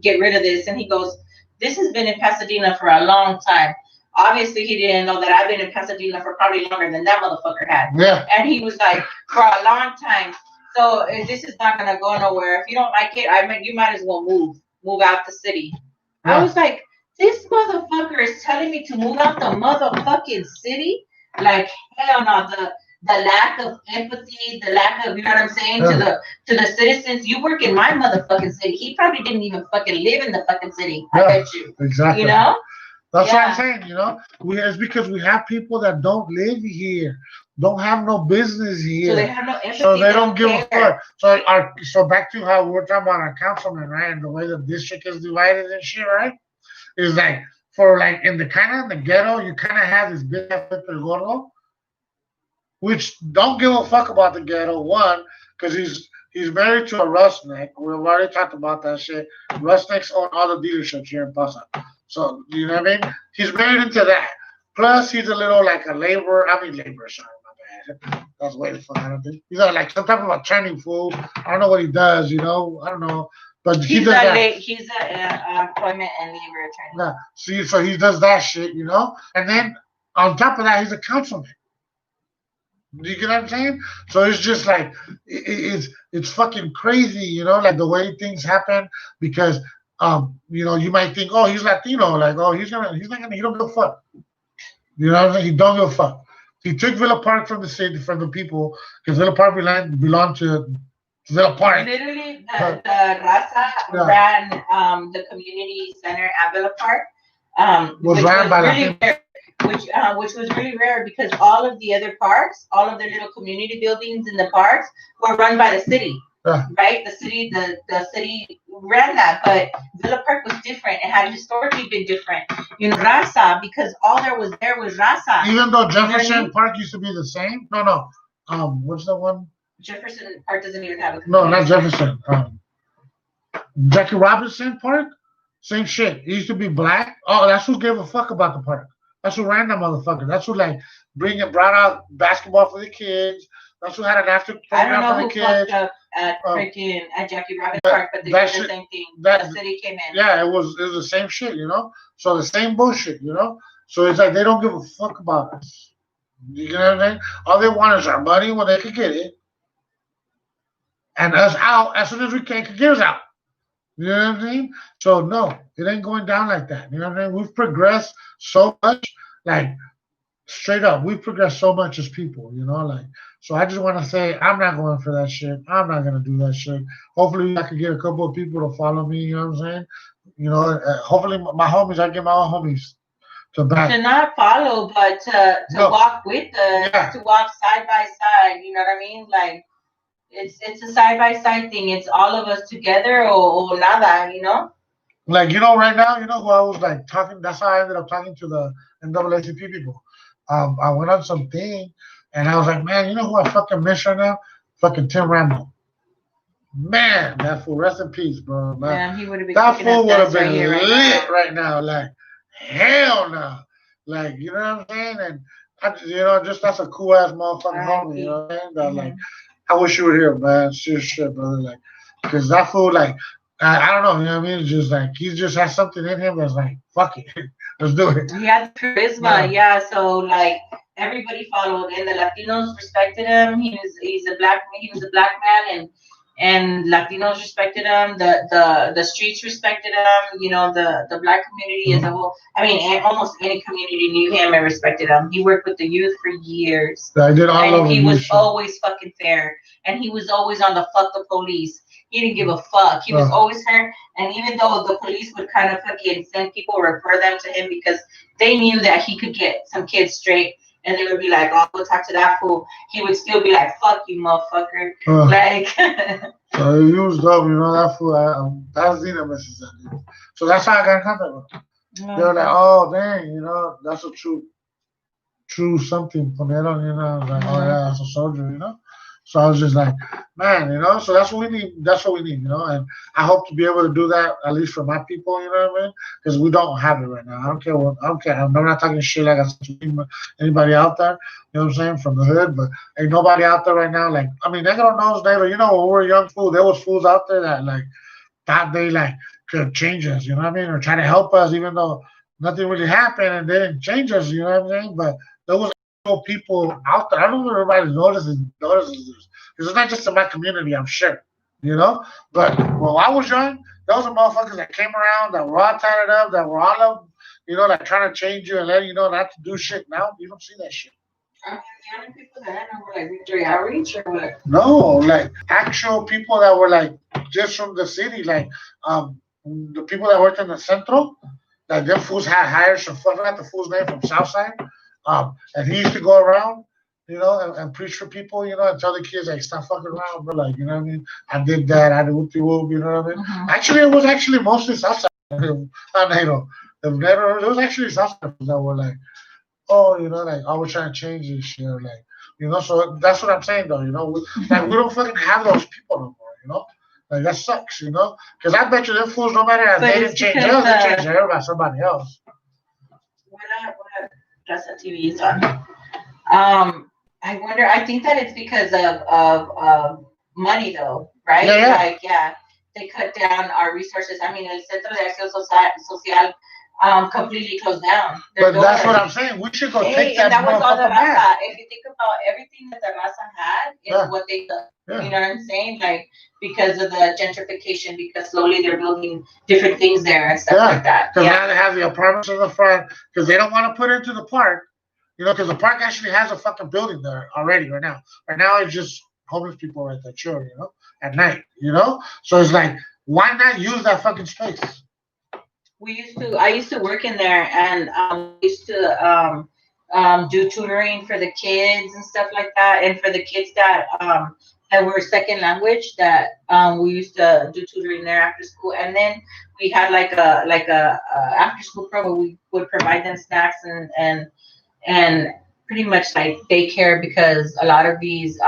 A: get rid of this. And he goes, this has been in Pasadena for a long time. Obviously, he didn't know that I've been in Pasadena for probably longer than that motherfucker had.
C: Yeah.
A: And he was like, for a long time. So this is not gonna go nowhere. If you don't like it, you might as well move out the city. Yeah. I was like, this motherfucker is telling me to move out the motherfucking city. Like hell no, the lack of empathy, the lack of, you know what I'm saying, to the citizens. You work in my motherfucking city. He probably didn't even fucking live in the fucking city. I bet you.
C: Exactly.
A: You know?
C: That's what I'm saying, it's because we have people that don't live here, don't have no business here.
A: So they have no empathy.
C: So they don't give a fuck. So back to how we're talking about our councilman, right? And the way the district is divided and shit, right? Is like for like in the ghetto, you kind of have this big Pepe Gordo, which don't give a fuck about the ghetto. One, because he's married to a Rustneck. We've already talked about that shit. Rustnecks own all the dealerships here in Pasadena. So you know what I mean? He's married into that. Plus, he's a little like a laborer. I mean, laborer. Sorry, my bad. That's way the fuck out of it. He's like some type of attorney fool. I don't know what he does. You know, I don't know. But he
A: He's
C: does that.
A: he's a employment and labor attorney.
C: Yeah. See, so he does that shit, you know. And then on top of that, he's a councilman. You get what I'm saying? So it's just like it's fucking crazy, you know, like the way things happen because you know, you might think, oh, he's Latino, like, oh, he's not gonna, he don't give a fuck. You know what I'm saying? He don't give a fuck. He took Villa Park from the city, from the people, because Villa Park belonged to Villa Park.
A: Literally, the Raza ran the community center at Villa Park,
C: Was ran by
A: really rare, which was really rare because all of the other parks, all of the little community buildings in the parks were run by the city. Right, the city ran that, but Villa Park was different. It had historically been different. You know, Raza, because all there was Raza.
C: Even though Jefferson Park used to be the same. No. What's the one?
A: Jefferson Park doesn't even have a.
C: No, not Jefferson. Jackie Robinson Park, same shit. It used to be black. Oh, that's who gave a fuck about the park. That's who ran that motherfucker. That's who like brought out basketball for the kids. That's who had an after program for the kids.
A: At freaking at Jackie Robinson Park, but they did the same thing. The city came in.
C: Yeah, it was the same shit, you know. So the same bullshit, you know. So it's like they don't give a fuck about us. You know what I mean? All they want is our money when they could get it, and us out as soon as we can get us out. You know what I mean? So no, it ain't going down like that. You know what I mean? We've progressed so much, like straight up, we've progressed so much as people, you know, like. So I just want to say I'm not going for that shit. I'm not gonna do that shit. Hopefully I can get a couple of people to follow me. You know what I'm saying? You know, hopefully my homies, I get my own homies to back.
A: To not follow, but to walk with us, to walk side by side. You know what I mean? Like it's a side by side thing. It's all of us together or nada. You know?
C: Like, you know, right now, you know who I was like talking. That's how I ended up talking to the NAACP people. I went on something. And I was like, man, you know who I fucking miss right now? Fucking Tim Rambo. Man, that fool, rest in peace, bro. Man,
A: he would have been.
C: That fool would have been lit right now. Like, hell no. Like, you know what I'm saying? And you know, just that's a cool ass motherfucking homie. You know what I'm saying? That, like, I wish you were here, man. Serious shit, brother. Like, because that fool, like, I don't know. You know what I mean? It's just like he just has something in him that's like, fuck it, let's do it.
A: He had charisma, yeah. So like. Everybody followed, and the Latinos respected him. He was a black man, and Latinos respected him. The streets respected him. You know, the black community as a whole. I mean, almost any community knew him and respected him. He worked with the youth for years.
C: I did all
A: and
C: of
A: he was always fucking fair, and he was always on the fuck the police. He didn't give a fuck. He was always fair, and even though the police would kind of fucking send people, refer them to him because they knew that he could get some kids straight. And they would be like, "Oh, go talk to that fool." He would still be like, "Fuck you, motherfucker!" Like.
C: So he was dope, you know that fool. That's Zena misses that dude. So that's how I got in contact with him. They were like, "Oh, dang, you know, that's a true something from there on." You know, I was like, "Oh yeah, that's a soldier," you know. So I was just like, man, you know, so that's what we need. That's what we need, you know. And I hope to be able to do that at least for my people, you know what I mean? Because we don't have it right now. I don't care what. I don't care. I'm not talking shit like anybody out there. You know what I'm saying? From the hood, but ain't nobody out there right now. Like, I mean, they don't know us, Naylor. You know, when we were young fools, there was fools out there that like thought they like could change us. You know what I mean? Or try to help us, even though nothing really happened and they didn't change us. You know what I'm saying? But there was people out there. I don't know if everybody notices this. Because it's not just in my community, I'm sure. You know? But when I was young, those are motherfuckers that came around, that were all tied up, that were all up, you know, like trying to change you and letting you know not to do shit. Now you don't see that shit.
A: The only people that I know were like Victory Outreach or what?
C: No, like actual people that were like just from the city, like the people that worked in the Centro, like them fools had hired some fuck, I forgot the fool's name from Southside. And he used to go around, you know, and preach for people, you know, and tell the kids, like, stop fucking around, bro. Like, you know what I mean? I did that. I did whoop-de-whoop, you know what I mean? Actually, it was actually mostly Southside. Not NATO. It was actually Southside that were like, oh, you know, like, oh, we're trying to change this shit. Like, you know, so that's what I'm saying, though, you know? Like, we don't fucking have those people no more, you know? Like, that sucks, you know? Because I bet you them fools, no matter how they didn't change us, they changed everybody, somebody else.
A: Raza Raza TV is on. I wonder. I think that it's because of money, though, right?
C: Yeah, yeah.
A: Like, yeah, they cut down our resources. I mean, El Centro de Acción Social completely closed down. Their
C: But that's what
A: doors.
C: I'm saying. We should go
A: Hey,
C: take
A: and
C: that
A: that was all the
C: motherfucker back.
A: Raza. If you think about everything that the Raza had, is
C: Yeah.
A: what they took.
C: Yeah.
A: You know what I'm saying? Like, because of the gentrification, because slowly they're building different things there and stuff like that.
C: Because
A: Yeah.
C: now they have the apartments in the front because they don't want to put it into the park. You know, because the park actually has a fucking building there already right now. Right now it's just homeless people right there chilling, you know, at night, you know? So it's like, why not use that fucking space?
A: I used to work in there, and we used to do tutoring for the kids and stuff like that, and for the kids that were second language, that we used to do tutoring there after school. And then we had like a after school program where we would provide them snacks and pretty much like daycare, because a lot of these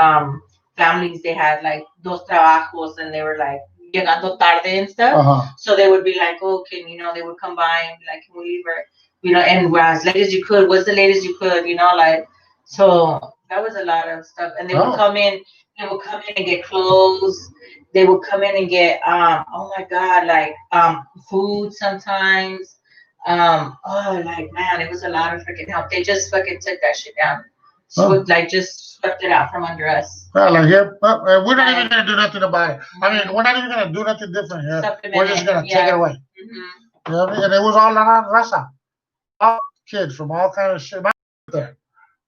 A: families, they had like dos trabajos, and they were like llegando tarde and stuff. So they would be like, oh, they would come by and be like, can we leave her, and we're as late as you could. What's the latest you could, like, so that was a lot of stuff. And they would come in and get clothes. They would come in and get oh my God, like food sometimes. Like, man, it was a lot of freaking help. They just fucking took that shit down. So like just swept it out from under us.
C: Well, like here, we're not even gonna do nothing about it. I mean, we're not even gonna do nothing different here. We're just gonna take it away. Mm-hmm. You know what I mean? And it was all La Raza, all kids from all kind of shit. There,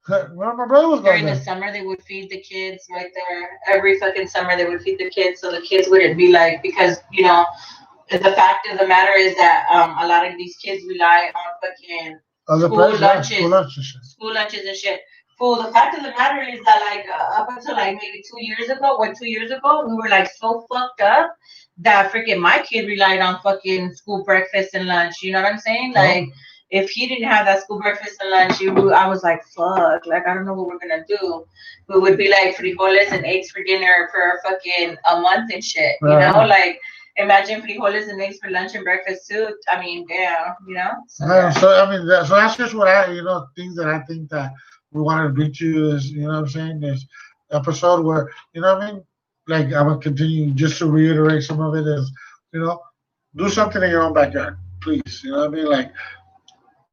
C: my brother was
A: during the summer. They would feed the kids right there. Every fucking summer they would feed the kids, so the kids wouldn't be like, because the fact of the matter is that a lot of these kids rely on fucking school lunches and shit. Well, the fact of the matter is that, like, up until like maybe 2 years ago, we were like so fucked up that freaking my kid relied on fucking school breakfast and lunch. You know what I'm saying? Like, if he didn't have that school breakfast and lunch, I was like, fuck, like, I don't know what we're gonna do. We would be like frijoles and eggs for dinner for fucking a month and shit. You know, like, imagine frijoles and eggs for lunch and breakfast too. I mean, damn, So,
C: so that's just what things that I think that we wanted to bring to you is, what I'm saying, this episode where, what I mean? Like, I'm going to continue just to reiterate some of it is, do something in your own backyard, please. You know what I mean? Like,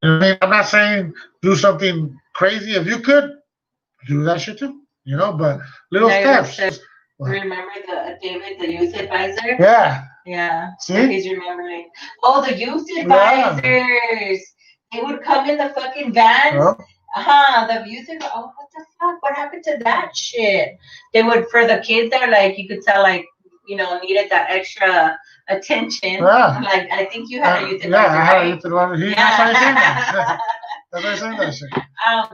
C: I'm not saying do something crazy. If you could, do that shit too, but little steps.
A: Remember David, the youth advisor?
C: Yeah.
A: Yeah.
C: See?
A: He's remembering. Oh, the youth advisors. Yeah. They would come in the fucking vans. The youth advisor. Oh, what the fuck? What happened to that shit? They would, for the kids there, like, you could tell, like, needed that extra attention.
C: Yeah.
A: Like, I think you had a youth advisor.
C: Yeah, I had a youth advisor. That's why I saying that shit.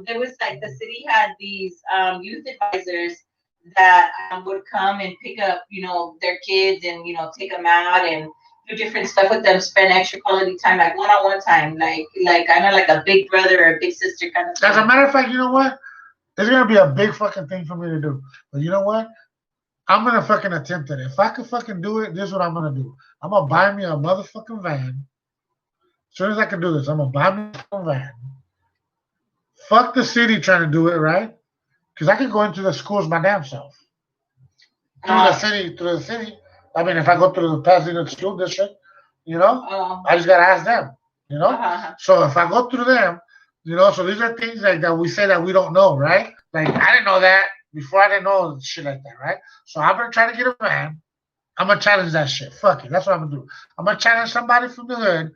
A: There was, like, the city had these youth advisors that would come and pick up, their kids and, take them out and do different stuff with them, spend extra quality time, like one-on-one time, like kind of like a big brother or a big sister kind of thing.
C: As a matter of fact, you know what? It's going to be a big fucking thing for me to do. But you know what? I'm going to fucking attempt it. If I could fucking do it, this is what I'm going to do. I'm going to buy me a motherfucking van. As soon as I can do this, I'm going to buy me a van. Fuck the city trying to do it, right? Because I can go into the schools my damn self. Through the city. I mean, if I go through the Pasadena school district, I just got to ask them, So if I go through them, so these are things like that we say that we don't know, right? Like, I didn't know that before. I didn't know shit like that, right? So I'm going to try to get a van. I'm going to challenge that shit. Fuck it. That's what I'm going to do. I'm going to challenge somebody from the hood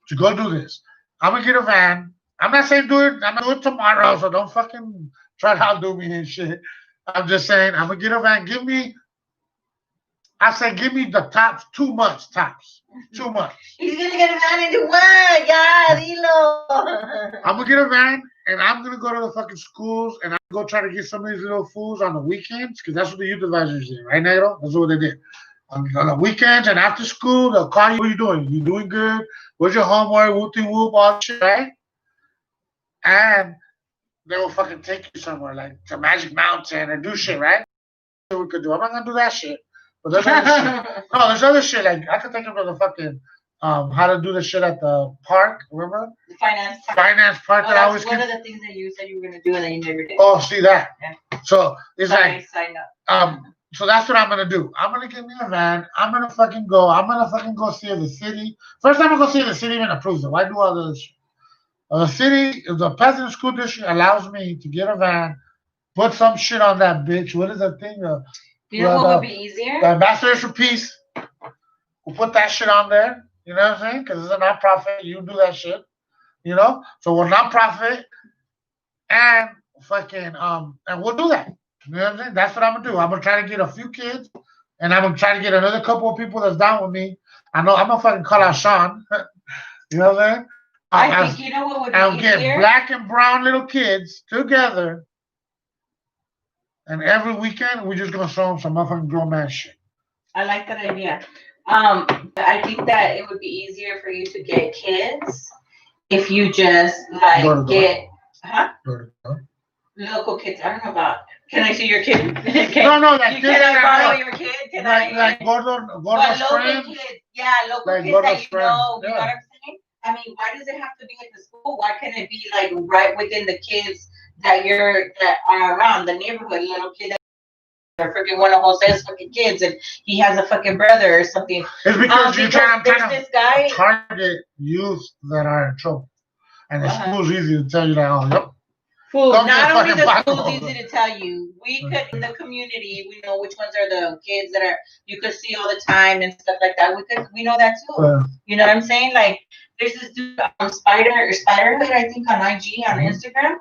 C: to go do this. I'm going to get a van. I'm not saying do it. I'm going to do it tomorrow, so don't fucking try to outdo me and shit. I'm just saying, I'm going to get a van. Give me the tops 2 months, tops. 2 months.
A: He's going to get a van into what? Yeah, dilo.
C: I'm going to get a van, and I'm going to go to the fucking schools, and I'm going to go try to get some of these little fools on the weekends, because that's what the youth advisors did, right, Negro? That's what they did. On the weekends and after school, they'll call you, what are you doing? You doing good? Where's your homework? Whoop-de-whoop, all that shit, right? And they will fucking take you somewhere, like to Magic Mountain and do shit, right? We could do. I'm not going to do that shit. But there's other shit. No, there's other shit. Like, I could take them to the fucking how to do the shit at the park. Remember?
A: The finance.
C: Finance park
A: Oh,
C: that I
A: that's
C: always
A: one
C: keep.
A: of the things that you said you were gonna do and then you never did.
C: Oh, see that?
A: Yeah.
C: So it's like,
A: Sign up.
C: so that's what I'm gonna do. I'm gonna get me a van. I'm gonna fucking go. I'm gonna fucking go see the city. First, I'm gonna go see the city even approves it. Why do all this shit? The city, the President School District allows me to get a van, put some shit on that bitch. What is that thing?
A: You know what would be easier?
C: The Ambassadors for Peace. We'll put that shit on there. You know what I'm saying? Because it's a nonprofit. You do that shit. You know? So we're nonprofit and fucking and we'll do that. You know what I'm saying? That's what I'm gonna do. I'm gonna try to get a few kids and I'm gonna try to get another couple of people that's down with me. I know I'm gonna fucking call out Sean. You know what I'm saying?
A: I think you know what would be easier?
C: Get black and brown little kids together, and every weekend we're just gonna show them some motherfucking grown man shit.
A: I like that idea. I think that it would be easier for you to get kids if you just like get local kids. I don't know about. Can I see your kid?
C: No, that kid.
A: Can I borrow your kid? Can
C: like Gordo's friends?
A: Kids. Yeah, local
C: like
A: kids that you
C: friends.
A: know.
C: Yeah.
A: You know what I'm saying? I mean, why does it have to be at the school? Why can't it be like right within the kids that are around the neighborhood? Little kid that freaking one of Jose's fucking kids, and he has a fucking brother or something.
C: It's because I'm trying
A: to
C: target youth that are in trouble, and the school's easy to tell you that. Oh, yep.
A: Food. Not only the school's easy to tell you, we could in the community, we know which ones are the kids that are you could see all the time and stuff like that. We know that too. You know what I'm saying? Like there's this dude Spiderhood, I think on IG on Instagram,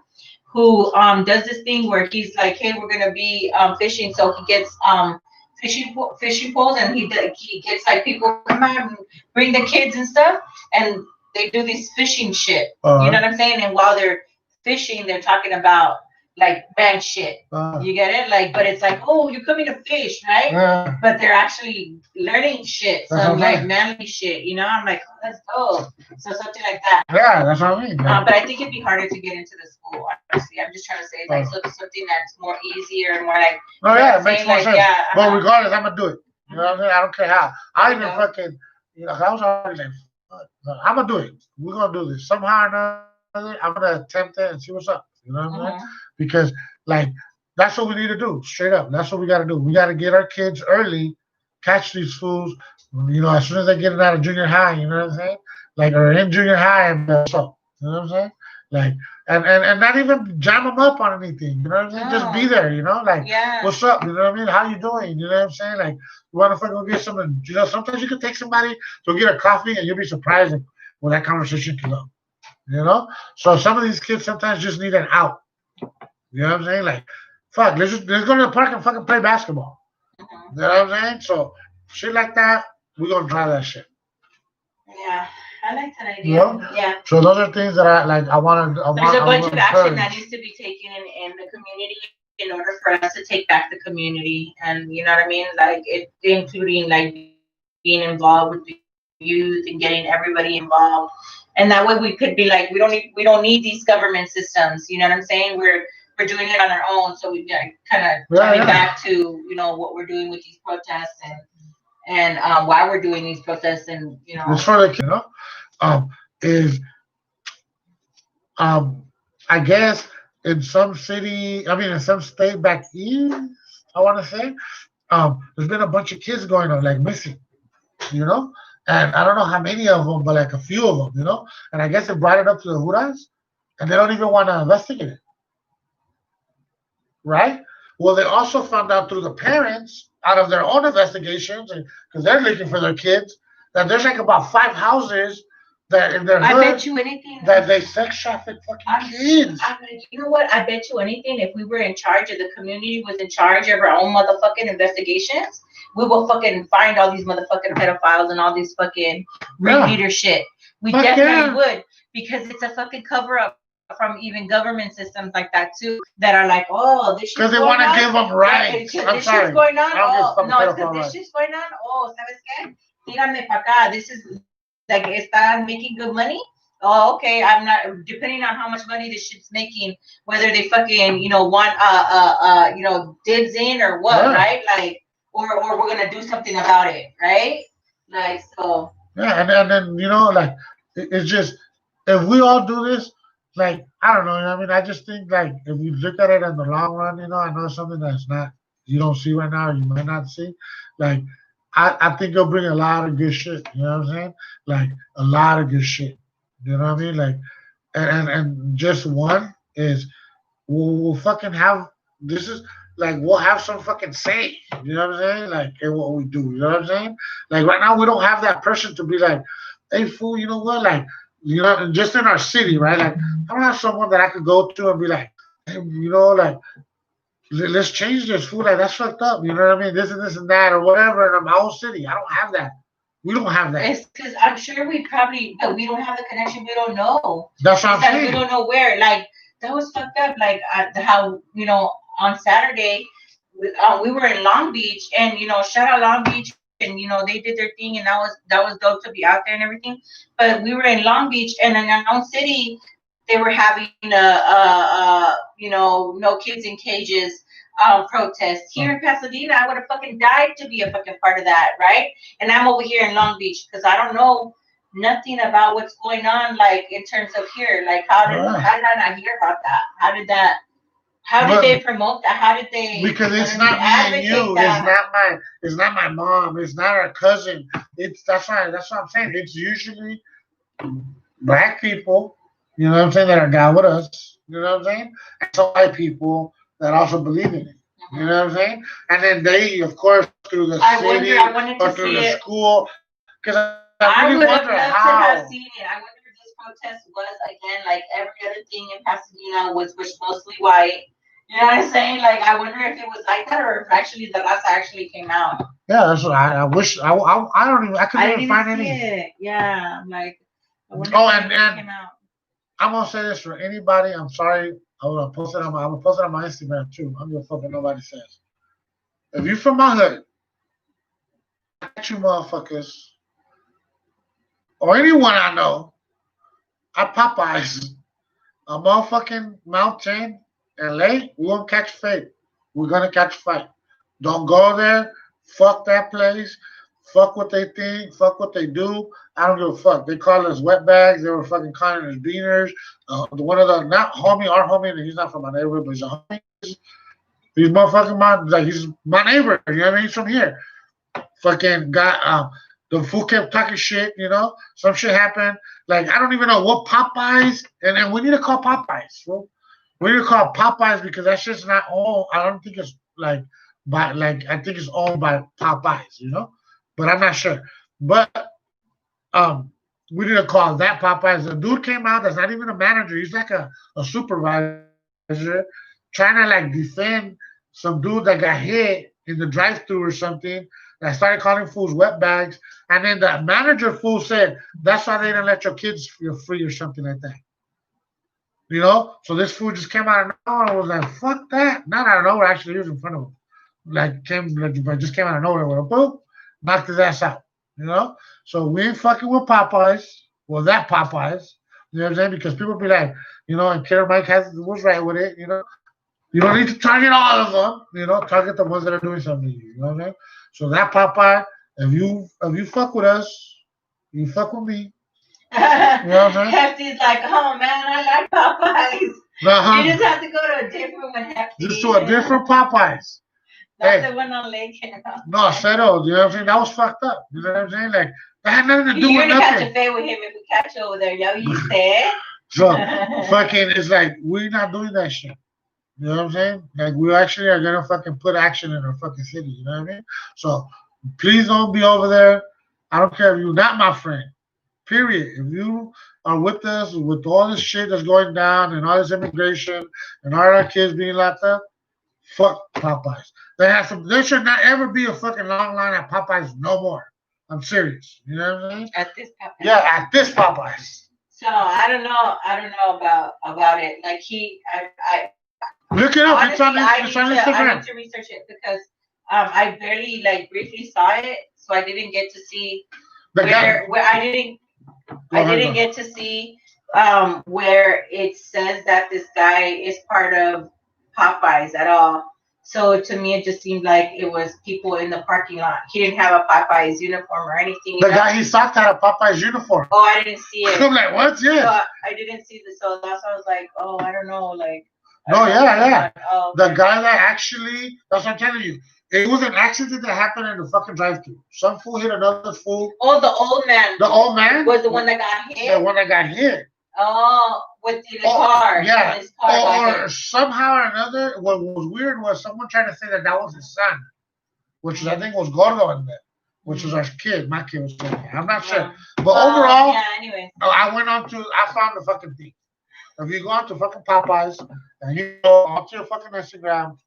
A: who does this thing where he's like, hey, we're gonna be fishing, so he gets fishing poles and he gets like people come out and bring the kids and stuff, and they do this fishing shit. You know what I'm saying? And while they're fishing, they're talking about like bad shit. You get it? Like, but it's like, oh, you're coming to fish, right? But they're actually learning shit, some like manly shit. You know, I'm like, oh, that's dope. So something like that.
C: Yeah, that's what I mean.
A: But I think it'd be harder to get into the school. Honestly, I'm just trying to say like something that's more easier and more like.
C: Oh yeah, it makes more sense.
A: Yeah,
C: but regardless, I'm gonna do it. You know what I'm saying? I don't care how. I even fucking, I was already like, I'm gonna do it. We're gonna do this somehow or another. I'm gonna attempt it and see what's up. You know what I'm saying? Because like that's what we need to do. Straight up, that's what we got to do. We got to get our kids early, catch these fools. You know, as soon as they get out of junior high, you know what I'm saying? Like, or in junior high, and what's up? You know what I'm saying? Like, and not even jam them up on anything. You know what I'm saying? Just be there. You know, like, what's up? You know what I mean? How you doing? You know what I'm saying? Like, you want to fucking get something? You know, sometimes you can take somebody to get a coffee, and you'll be surprised when that conversation can go. You know, so some of these kids sometimes just need an out. You know what I'm saying? Like, fuck, let's go to the park and fucking play basketball. You know what I'm saying? So shit like that, we're gonna try that shit.
A: Yeah, I like that idea.
C: You know?
A: Yeah.
C: So those are things that I want.
A: There's a bunch of action that needs to be taken in the community in order for us to take back the community, and you know what I mean? Like it, including like being involved with the youth and getting everybody involved. And that way we could be like, we don't need these government systems. You know what I'm saying? We're doing it on our own. So we kind of coming back to, you know, what we're doing with these protests and why we're doing these protests and, you know.
C: It's for the, you know, I guess in some in some state back east, I want to say, there's been a bunch of kids going on like missing, you know. And I don't know how many of them, but like a few of them, you know? And I guess they brought it up to the Juras, and they don't even want to investigate it. Right? Well, they also found out through the parents, out of their own investigations, because they're looking for their kids, that there's like about 5 houses that in their hood,
A: I bet you anything
C: that they sex traffic fucking kids.
A: You know what? I bet you anything, if we were in charge, of the community was in charge of our own motherfucking investigations, we will fucking find all these motherfucking pedophiles and all these fucking ringleader shit. We definitely would, because it's a fucking cover up from even government systems like that too, that are like, oh, this shit's
C: because they want to give them rights.
A: This shit's going on. Oh, no, it's because this shit's going on. Oh, ¿sabes qué? Dígame pa' acá. This is like, están making good money. Oh, okay. I'm not, depending on how much money this shit's making, whether they fucking, you know, want you know, dibs in or what, right? Like, or we're gonna do something about it, right? Like, so
C: Yeah, and then like it's just if we all do this, like I don't know, I mean, I just think like if you look at it in the long run, I know it's something that's not you don't see right now, you might not see. Like I think it'll bring a lot of good shit. You know what I'm saying? Like a lot of good shit. You know what I mean? Like and just one is we'll fucking have this is like we'll have some fucking say. You know what I'm saying? Like in what we do. You know what I'm saying? Like right now we don't have that person to be like, hey fool, you know what? Like just in our city, right? Like I don't have someone that I could go to and be like, hey, like let's change this fool. Like that's fucked up. You know what I mean? This and this and that or whatever in my own city. I don't have that. We don't have that.
A: It's because I'm sure we probably, but we don't have the connection. We don't know.
C: That's what I'm
A: Because we
C: saying.
A: don't know where. Like that was fucked up. Like how on Saturday, we were in Long Beach, and shout out Long Beach, and they did their thing, and that was dope to be out there and everything. But we were in Long Beach, and in our own city, they were having no kids in cages protest here in Pasadena. I would have fucking died to be a fucking part of that, right? And I'm over here in Long Beach because I don't know nothing about what's going on, like in terms of here. Like how did I not hear about that? How did they promote that? How did they?
C: Because it's not me and you. It's not my mom. It's not our cousin. That's what I'm saying. It's usually black people. You know what I'm saying, that are down with us. You know what I'm saying? And some white people that also believe in it. You know what I'm saying? And then they, of course, through the city or through the school. Because I really
A: would have
C: wonder
A: loved
C: how.
A: to have seen it. I wonder if this protest was again like every other thing in Pasadena was mostly white. You know what I'm saying? Like I wonder if it was like that or if actually the Raza actually came out.
C: Yeah, that's what I wish. I don't even. I couldn't even find any.
A: It. Yeah, like. I wonder
C: Oh,
A: if it came out.
C: I'm gonna say this for anybody. I'm sorry. I'm gonna post it on my Instagram too. I'm gonna fuck what nobody says. If you from my hood, I got you motherfuckers, or anyone I know, at Popeyes, a motherfucking mountain, LA, we won't catch fate. We're gonna catch fight. Don't go there. Fuck that place. Fuck what they think. Fuck what they do. I don't give a fuck. They call us wetbags. They were fucking calling us beaners. One of the not homie, our homie, and he's not from my neighborhood, but he's a homie. He's motherfucking he's my neighbor. You know what I mean? He's from here. Fucking got the fool kept talking shit. Some shit happened. Like I don't even know what Popeyes, and we need to call Popeyes. Bro. We need to call Popeyes because that shit's not owned. I don't think it's I think it's owned by Popeyes. But I'm not sure. But we need to call that Popeyes. The dude came out that's not even a manager. He's like a supervisor trying to like defend some dude that got hit in the drive-thru or something. And I started calling fools wetbags. And then the manager fool said, that's why they didn't let your kids feel free or something like that. So this fool just came out of nowhere and was like, fuck that. Not out of nowhere, actually, he was in front of him. Just came out of nowhere with a boom, knocked his ass out. So we ain't fucking with Popeyes. Well, that Popeyes. You know what I'm saying? Because people be like, and Killer Mike was right with it. You don't need to target all of them. Target the ones that are doing something to you. You know what I'm saying? So that Popeye, if you fuck with us, you fuck with me.
A: You know what I'm saying? Hefty's like, oh man, I like Popeyes. Uh-huh. You just have to go to a different one, Hefty.
C: Just to a different Popeyes.
A: Not the one on Lake.
C: No, settled. You know what I'm saying? That was fucked up. You know what I'm saying? Like, that had nothing to do with nothing. You're gonna catch a fade with him if we catch you over there, yo. You said. So, fucking, it's like, we're not doing that shit. You know what I'm saying? Like, we actually are gonna fucking put action in our fucking city. You know what I mean? So, please don't be over there. I don't care if you're not my friend. Period. If you are with us with all this shit that's going down and all this immigration and all our kids being locked up, fuck Popeyes. There should not ever be a fucking long line at Popeyes no more. I'm serious. You know what I mean?
A: At this Popeyes.
C: Yeah, at this Popeyes.
A: So I don't know about it. Like I
C: look it up.
A: Honestly,
C: it's on Instagram.
A: I need to research it because I barely briefly saw it, so I didn't get to see where I didn't get to see where it says that this guy is part of Popeyes at all. So to me, it just seemed like it was people in the parking lot. He didn't have a Popeyes uniform or anything.
C: The guy he socked had a Popeye's uniform.
A: Oh, I didn't see it.
C: I'm like, what?
A: So
C: Yeah.
A: I didn't see this. So that's why I was like, oh, I don't know. Like,
C: No, yeah.
A: Oh,
C: The guy that actually, that's what I'm telling you. It was an accident that happened in the fucking drive-thru. Some fool hit another fool.
A: Oh, the old man.
C: The old man
A: was the one that got hit.
C: The one that got hit.
A: Oh, with the car.
C: Yeah.
A: His car
C: Or somehow or another, what was weird was someone tried to say that was his son, which I think was Gordo in there, which was our kid. My kid was in there. I'm not sure. But overall,
A: anyway.
C: I found the fucking thing. If you go on to fucking Popeyes and you go onto your fucking Instagram,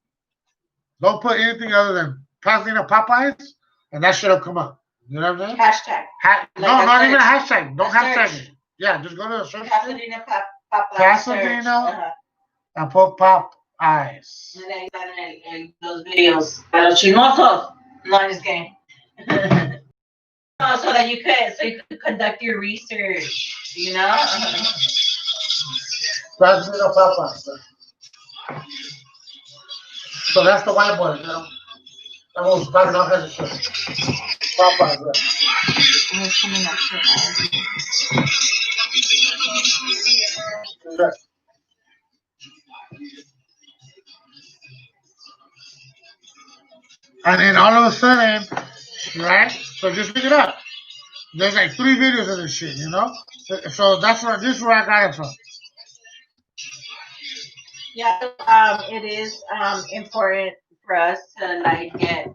C: don't put anything other than Pasadena Popeyes, and that shit will come up. You know what I'm saying?
A: Hashtag.
C: No, not even a hashtag. Don't hashtag it. Yeah, just go to the search.
A: Pasadena Popeyes.
C: Pasadena and put Popeyes.
A: And those videos. Pero chismosos. No, I'm just kidding. So that you could conduct your research, you know?
C: Pasadena Popeyes. So that's the white boy, you know? That was back off as a shit. Popeyes, yeah. And then all of a sudden, right? So just pick it up. There's like 3 videos of this shit, you know? So this is where I got it from.
A: Yeah, it is important for us to like get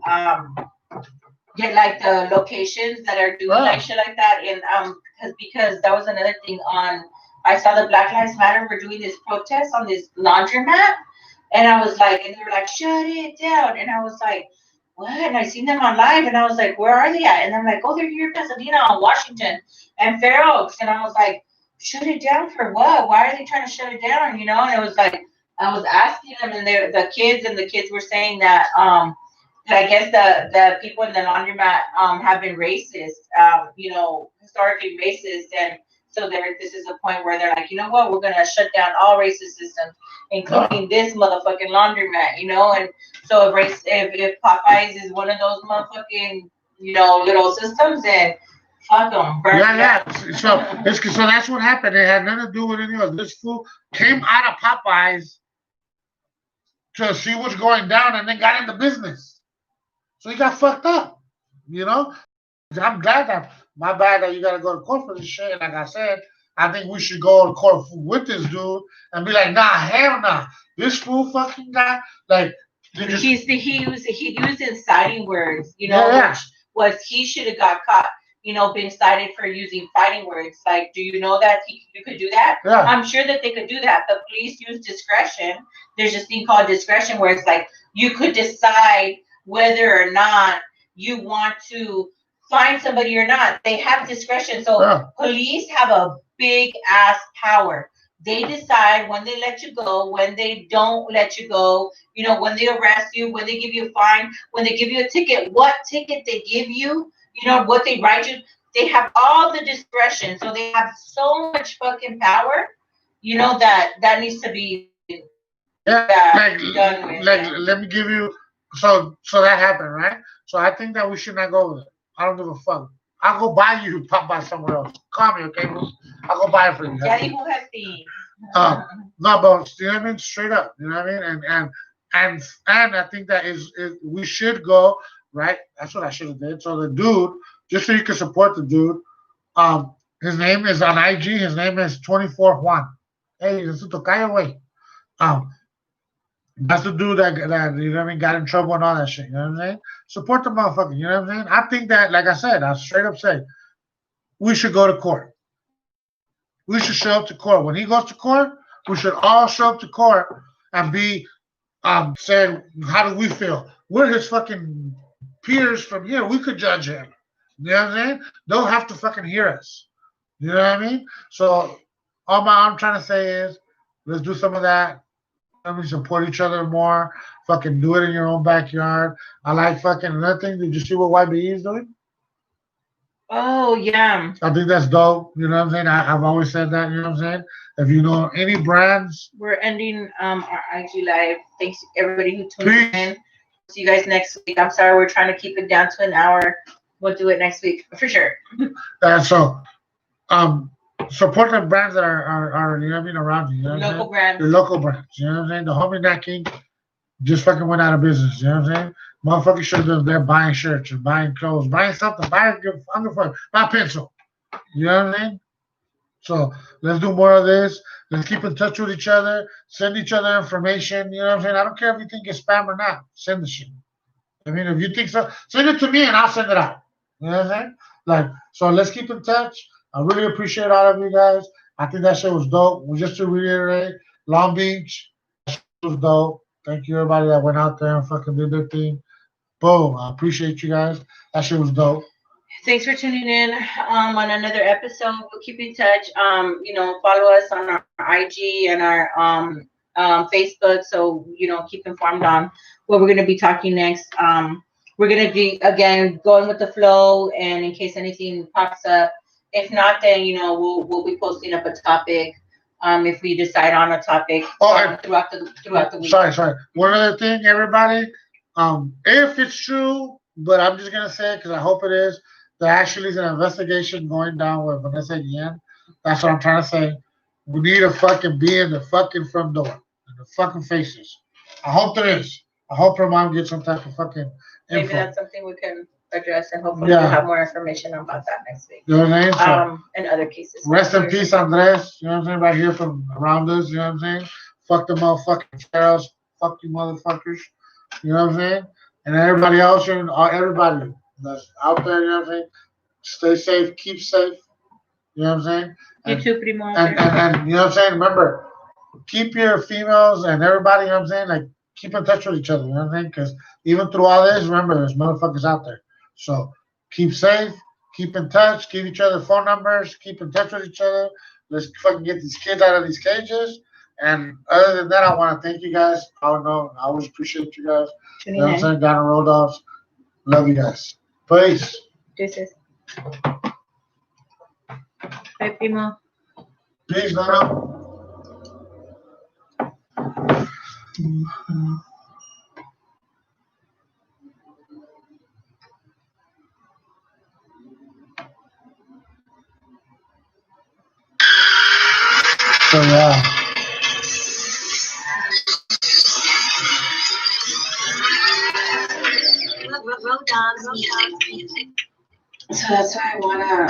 A: like the locations that are doing like shit like that, and because that was another thing I saw the Black Lives Matter were doing this protest on this laundromat, and I was like, and they were like, shut it down, and I was like, what? And I seen them on live, and I was like, where are they at? And I'm like, oh, they're here in Pasadena, on Washington, and Fair Oaks, and I was like, shut it down for what? Why are they trying to shut it down? You know, and it was like. I was asking them, and the kids were saying that that I guess the people in the laundromat have been racist, you know, historically racist, and so this is a point where they're like, you know what, we're gonna shut down all racist systems, including this motherfucking laundromat, you know, and so if Popeyes is one of those motherfucking, you know, little systems, then fuck them.
C: Yeah. So that's what happened. It had nothing to do with any of this fool came out of Popeyes to see what's going down, and then got into business. So he got fucked up, you know? I'm glad that, my bad that you got to go to court for this shit. And like I said, I think we should go to court with this dude and be like, nah, hell nah. This fool fucking guy, like,
A: he used inciting words, you know, which was he should have got caught, you know, been cited for using fighting words. Like, do you know that you could do that?
C: Yeah.
A: I'm sure that they could do that. The police use discretion. There's this thing called discretion where it's like you could decide whether or not you want to find somebody or not. They have discretion. So police have a big ass power. They decide when they let you go, when they don't let you go, you know, when they arrest you, when they give you a fine, when they give you a ticket, what ticket they give you, you know, what they write you. They have all the discretion. So they have so much fucking power, you know, that needs to be done with.
C: Let me give you, so that happened, right? So I think that we should not go with it. I don't give a fuck. I'll go buy you Popeye somewhere else. Call me, okay? I'll go buy it for you. No, but you know what I mean? Straight up, you know what I mean? And I think that is we should go, right? That's what I should have did. So the dude, just so you can support the dude, his name is on IG. His name is 24 Juan. Hey, this is Tocayo way. That's the dude that you know what I mean, got in trouble and all that shit. You know what I'm saying? Support the motherfucker. You know what I'm saying? I think that, like I said, I'll straight up say, we should go to court. We should show up to court. When he goes to court, we should all show up to court and be saying, how do we feel? We're his fucking peers from here. We could judge him. You know what I'm saying? Don't have to fucking hear us. You know what I mean? So all I'm trying to say is, let's do some of that. Let me support each other more. Fucking do it in your own backyard. I like fucking another thing. Did you see what YBE is doing?
A: Oh yeah,
C: I think that's dope. You know what I'm saying? I've always said that. You know what I'm saying? If you know any brands,
A: we're ending our IG live. Thanks to everybody who tuned
C: peace.
A: in. See you guys next week. I'm sorry we're trying to keep it down to an hour. We'll do it next week for sure.
C: And so, um, support the brands that are you know what I mean around you. You know what I'm
A: Local
C: saying?
A: brands.
C: Your local brands. You know what I'm saying? The homie Nat King just fucking went out of business. You know what I'm saying? Motherfuckers should have been there buying shirts or buying clothes, buying something, buying I'm fuck, buy a pencil. You know what I mean? So let's do more of this. Let's keep in touch with each other. Send each other information. You know what I'm saying? I don't care if you think it's spam or not. Send the shit. I mean, if you think so, send it to me and I'll send it out. You know what I'm saying? Like, so let's keep in touch. I really appreciate all of you guys. I think that shit was dope. Well, just to reiterate, Long Beach, that shit was dope. Thank you everybody that went out there and fucking did their thing. Boom. I appreciate you guys. That shit was dope.
A: Thanks for tuning in on another episode. We'll keep in touch. Follow us on our IG and our Facebook, so keep informed on what we're going to be talking next. We're going to be again going with the flow, and in case anything pops up, if not, then we'll be posting up a topic. If we decide on a topic throughout the week.
C: Sorry. One other thing, everybody. If it's true, but I'm just gonna say it because I hope it is. There actually is an investigation going down with Vanessa Guillen. That's what I'm trying to say. We need to fucking be in the fucking front door, in the fucking faces. I hope there is. I hope her mom gets some type of fucking
A: Maybe
C: info.
A: that's something we can address, and hopefully we'll have more information about that next week.
C: You know what I mean? So,
A: And other cases.
C: rest in peace, Andres. You know what I'm saying? Right here from around us. You know what I'm saying? Fuck the motherfucking Charles. Fuck you motherfuckers. You know what I'm saying? And everybody else, everybody that's out there, you know what I'm saying? Stay safe, keep safe. You know what I'm saying?
A: You too, Primo.
C: And you know what I'm saying? Remember, keep your females and everybody, you know what I'm saying? Like, keep in touch with each other, you know what I'm saying? Because even through all this, remember, there's motherfuckers out there. So keep safe, keep in touch, give each other phone numbers, keep in touch with each other. Let's fucking get these kids out of these cages. And other than that, I want to thank you guys. I don't know. I always appreciate you guys. You know what I'm saying? Down the road, dogs. Love you guys. Peace.
A: Deuces. Bye, Primo.
C: Peace, Nana. So yeah.
A: So that's why I wanna